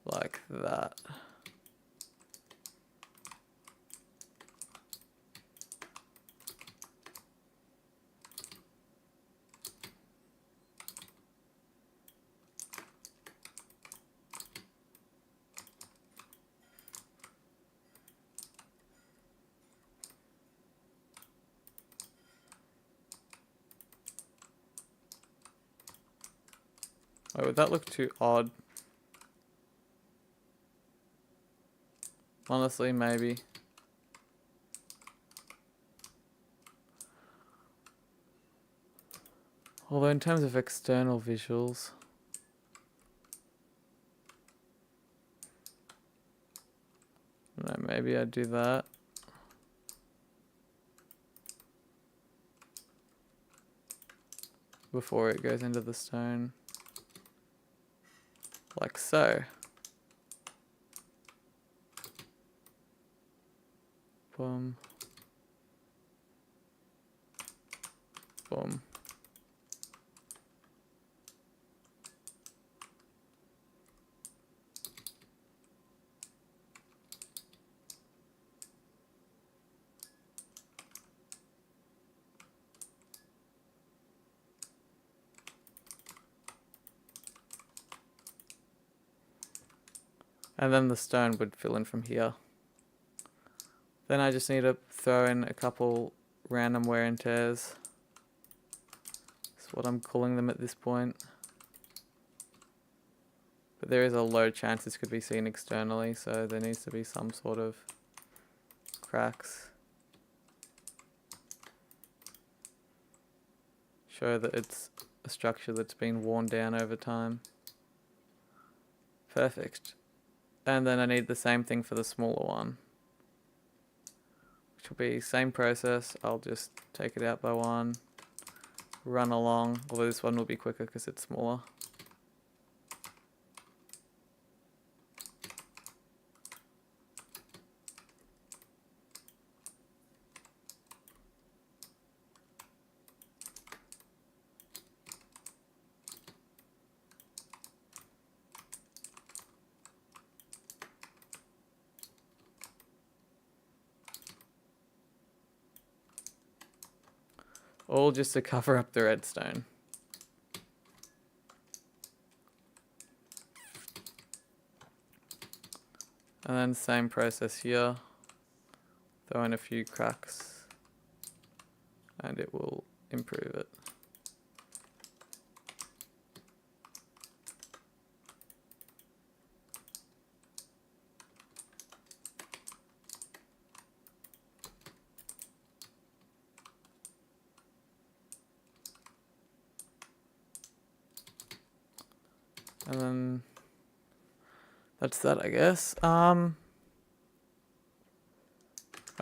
Like that. Oh, would that look too odd? Honestly, maybe. Although in terms of external visuals, no, maybe I'd do that. Before it goes into the stone. Like so. Boom. Boom. And then the stone would fill in from here. Then I just need to throw in a couple random wear and tears. That's what I'm calling them at this point. But there is a low chance this could be seen externally, so there needs to be some sort of cracks. Show that it's a structure that's been worn down over time. Perfect. And then I need the same thing for the smaller one, which will be same process. I'll just take it out by one, run along, although this one will be quicker because it's smaller. All just to cover up the redstone. And then same process here. Throw in a few cracks and it will improve it. And then that's that, I guess. Right,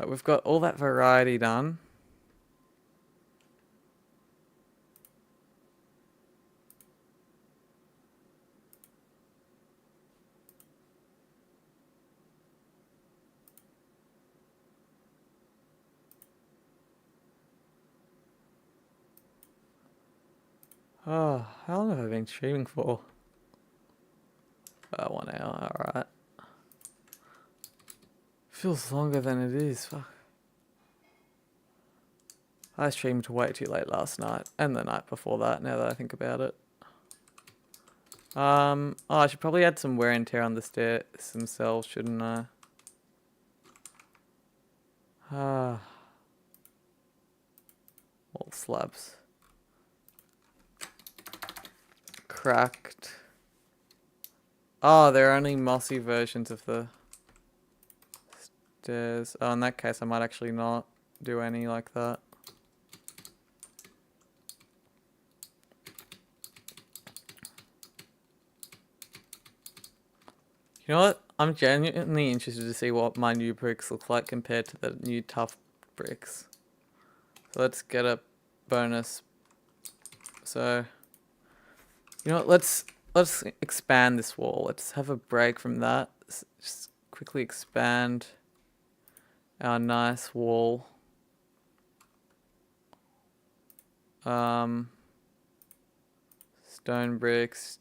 we've got all that variety done. Oh, how long have I been streaming for? 1 hour, alright. Feels longer than it is, fuck. I streamed way too late last night, and the night before that, now that I think about it. Oh, I should probably add some wear and tear on the stairs themselves, shouldn't I? All slabs. Cracked. Oh, they're only mossy versions of the stairs. Oh, in that case, I might actually not do any like that. You know what? I'm genuinely interested to see what my new bricks look like compared to the new tough bricks. So let's get a bonus. So, you know what? Let's expand this wall. Let's have a break from that. Just quickly expand our nice wall. Stone bricks.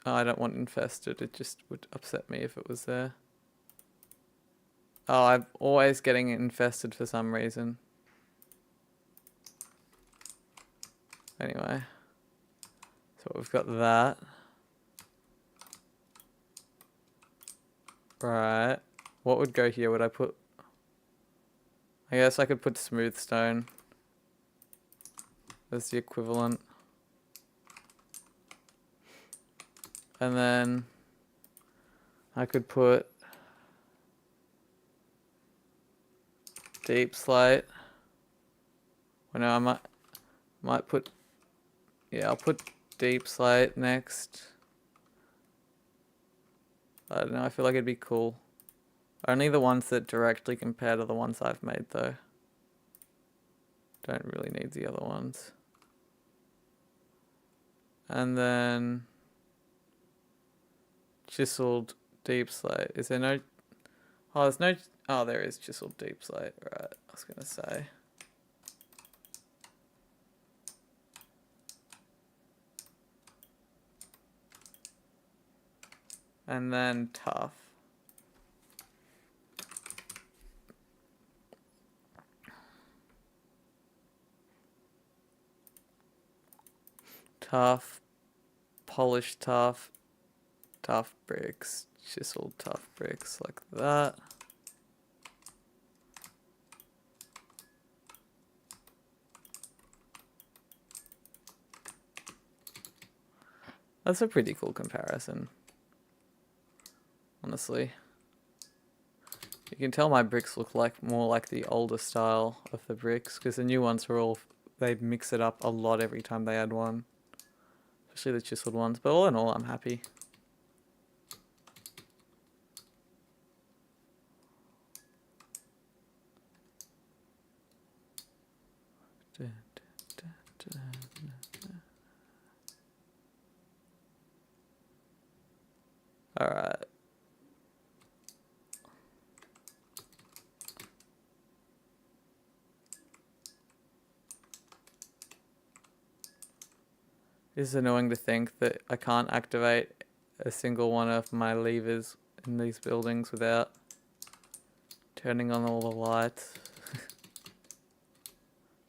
Oh, I don't want infested. It just would upset me if it was there. Oh, I'm always getting infested for some reason. Anyway. So we've got that. Right. What would go here? Would I put... I guess I could put smooth stone as the equivalent. And then I could put deep slate. Well, no, I might put... Yeah, I'll put deep slate next. I don't know, I feel like it'd be cool. Only the ones that directly compare to the ones I've made, though. Don't really need the other ones. And then... chiseled deep slate. Is there no... Oh, there's no... Oh, there is chiseled deep slate. Right, I was going to say. And then tough. Tough. Polished tough. Tough bricks. Chiseled tough bricks like that. That's a pretty cool comparison. Honestly. You can tell my bricks look like more like the older style of the bricks, because the new ones are all... They mix it up a lot every time they add one. Especially the chiseled ones. But all in all, I'm happy. Alright. It's annoying to think that I can't activate a single one of my levers in these buildings without turning on all the lights.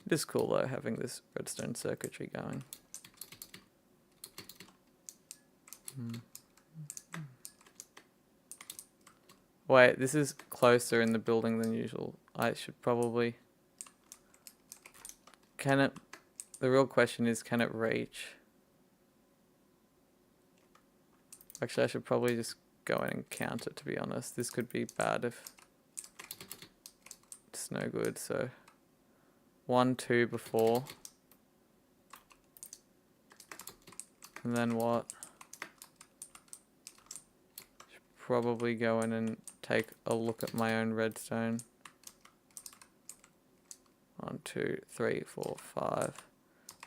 It is cool though, having this redstone circuitry going. Wait, this is closer in the building than usual. I should probably... Can it... The real question is, can it reach? Actually, I should probably just go in and count it, to be honest. This could be bad if it's no good, so... 1, 2 before. And then what? Should probably go in and take a look at my own redstone. 1, 2, 3, 4, 5,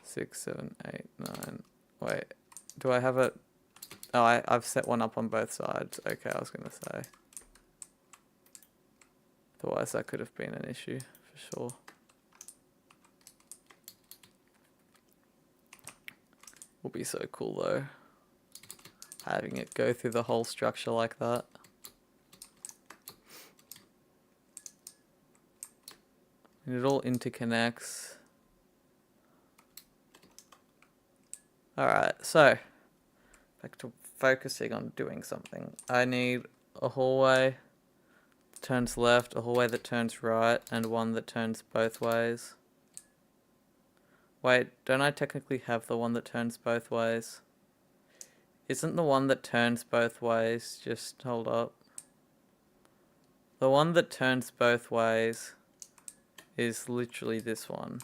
6, 7, 8, 9. Wait, do I have it? Oh, I've set one up on both sides. Okay, I was going to say. Otherwise, that could have been an issue, for sure. Will be so cool, though. Having it go through the whole structure like that. And it all interconnects. Alright, so back to focusing on doing something. I need a hallway that turns left, a hallway that turns right, and one that turns both ways. Wait, don't I technically have the one that turns both ways? Isn't the one that turns both ways, just hold up. The one that turns both ways is literally this one.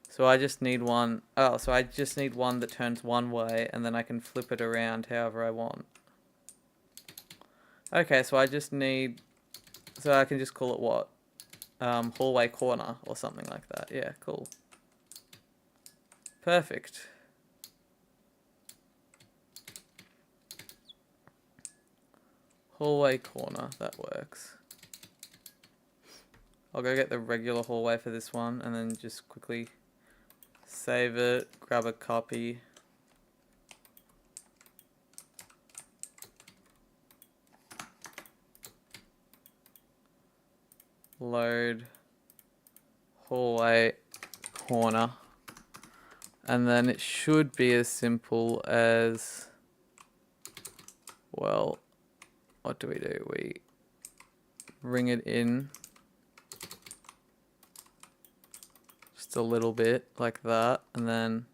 So I just need one, so I just need one that turns one way and then I can flip it around however I want. Okay, so I just need, so I can just call it what? Hallway corner or something like that. Yeah, cool. Perfect. Hallway corner, that works. I'll go get the regular hallway for this one and then just quickly save it, grab a copy. Load hallway corner. And then it should be as simple as, well, what do? We bring it in just a little bit like that, and then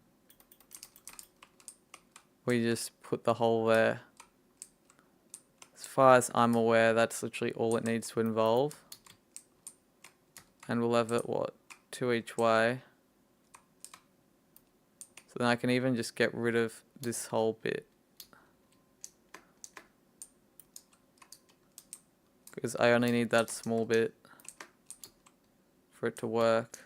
we just put the hole there. As far as I'm aware, that's literally all it needs to involve. And we'll have it, what, 2 each way. So then I can even just get rid of this whole bit. Because I only need that small bit for it to work.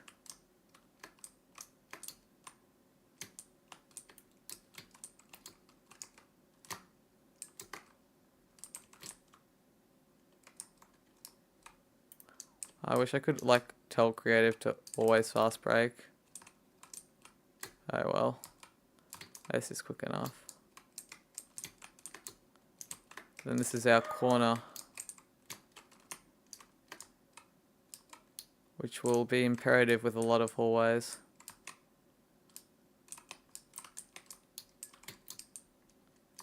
I wish I could like tell Creative to always fast break. Oh well, this is quick enough. Then this is our corner, which will be imperative with a lot of hallways.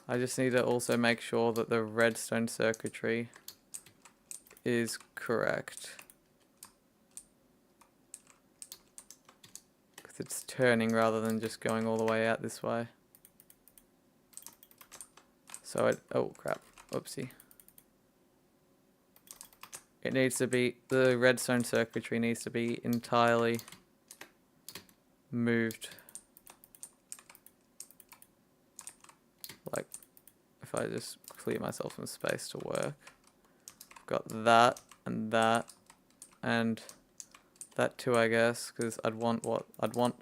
I just need to also make sure that the redstone circuitry is correct. Because it's turning rather than just going all the way out this way. So it, oh crap, oopsie. It needs to be, the redstone circuitry needs to be entirely moved. Like, if I just clear myself some space to work. I've got that, and that too, I guess, because I'd want what? I'd want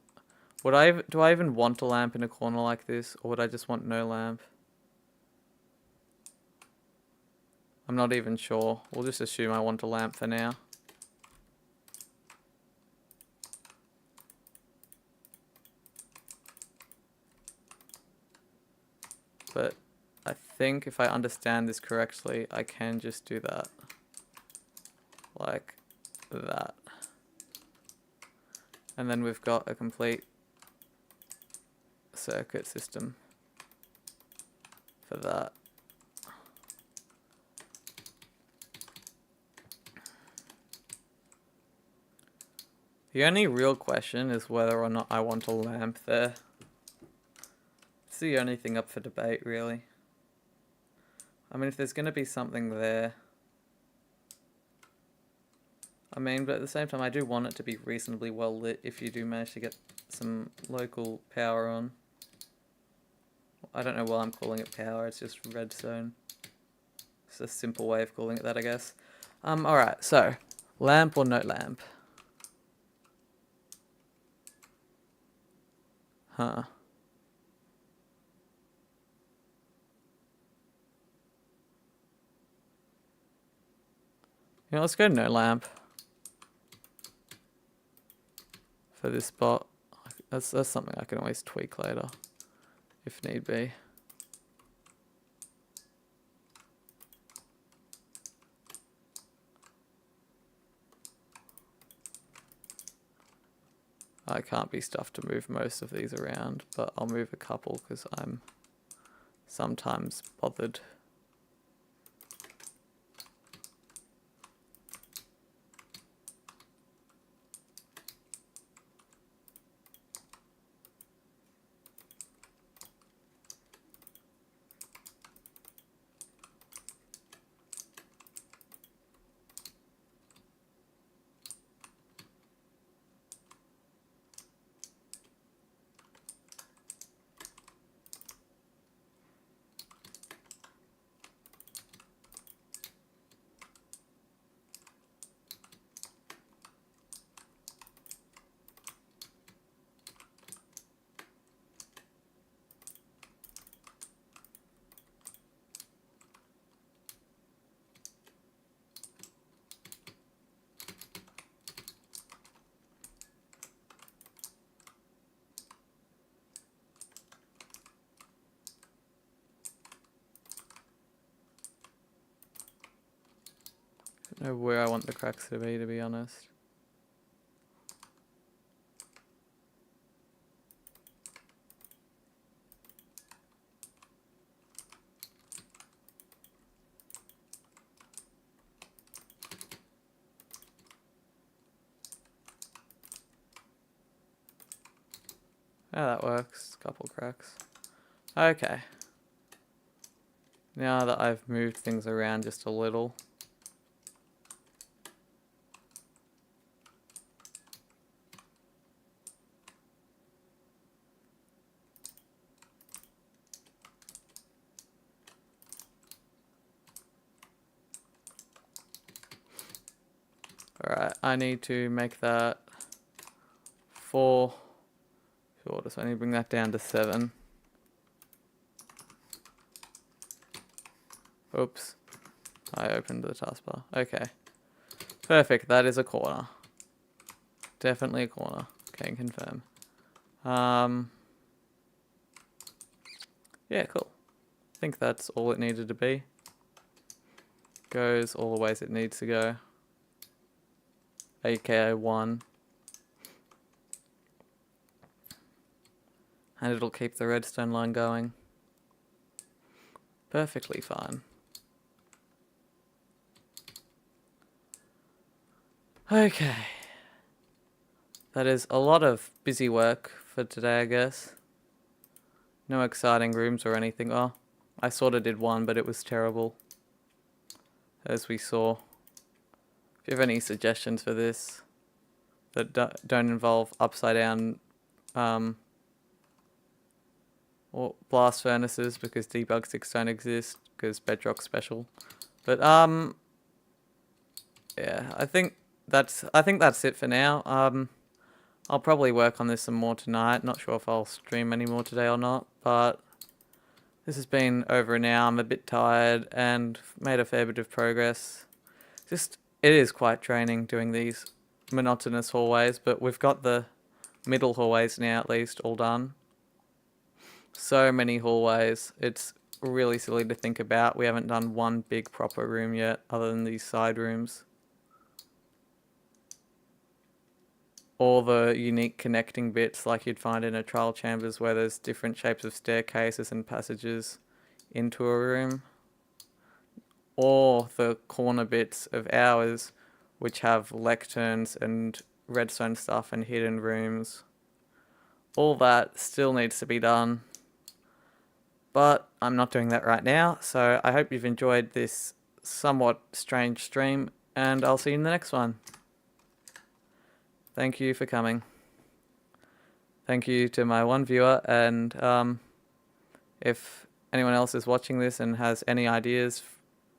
Do I even want a lamp in a corner like this, or would I just want no lamp? I'm not even sure. We'll just assume I want a lamp for now. But I think if I understand this correctly, I can just do that. Like that. And then we've got a complete circuit system for that. The only real question is whether or not I want a lamp there. It's the only thing up for debate, really. I mean, if there's going to be something there... I mean, but at the same time, I do want it to be reasonably well lit if you do manage to get some local power on. I don't know why I'm calling it power, it's just redstone. It's a simple way of calling it that, I guess. Alright, so, lamp or no lamp? Huh. You know, let's go no lamp. For this spot. That's something I can always tweak later. If need be. I can't be stuffed to move most of these around, but I'll move a couple because I'm sometimes bothered. I don't know where I want the cracks to be honest. Yeah, that works. Couple cracks. Okay. Now that I've moved things around just a little. Alright, I need to make that 4 shorter, so I need to bring that down to 7. Oops. I opened the taskbar. Okay. Perfect, that is a corner. Definitely a corner. Can confirm. Yeah, cool. I think that's all it needed to be. Goes all the ways it needs to go. AKA 1. And it'll keep the redstone line going. Perfectly fine. Okay. That is a lot of busy work for today, I guess. No exciting rooms or anything. Oh, I sort of did one, but it was terrible. As we saw. If you have any suggestions for this that don't involve upside down or blast furnaces, because debug 6 don't exist, because Bedrock's special. But yeah, I think that's it for now. I'll probably work on this some more tonight. Not sure if I'll stream any more today or not, but this has been over an hour. I'm a bit tired and made a fair bit of progress. It is quite draining doing these monotonous hallways, but we've got the middle hallways now at least all done. So many hallways. It's really silly to think about. We haven't done one big proper room yet other than these side rooms. All the unique connecting bits like you'd find in a trial chambers where there's different shapes of staircases and passages into a room. Or the corner bits of ours which have lecterns and redstone stuff and hidden rooms. All that still needs to be done. But I'm not doing that right now, so I hope you've enjoyed this somewhat strange stream, and I'll see you in the next one. Thank you for coming. Thank you to my one viewer, and if anyone else is watching this and has any ideas,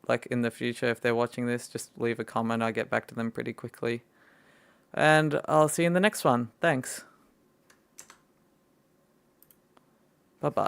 like in the future, if they're watching this, just leave a comment. I get back to them pretty quickly. And I'll see you in the next one. Thanks. Bye-bye.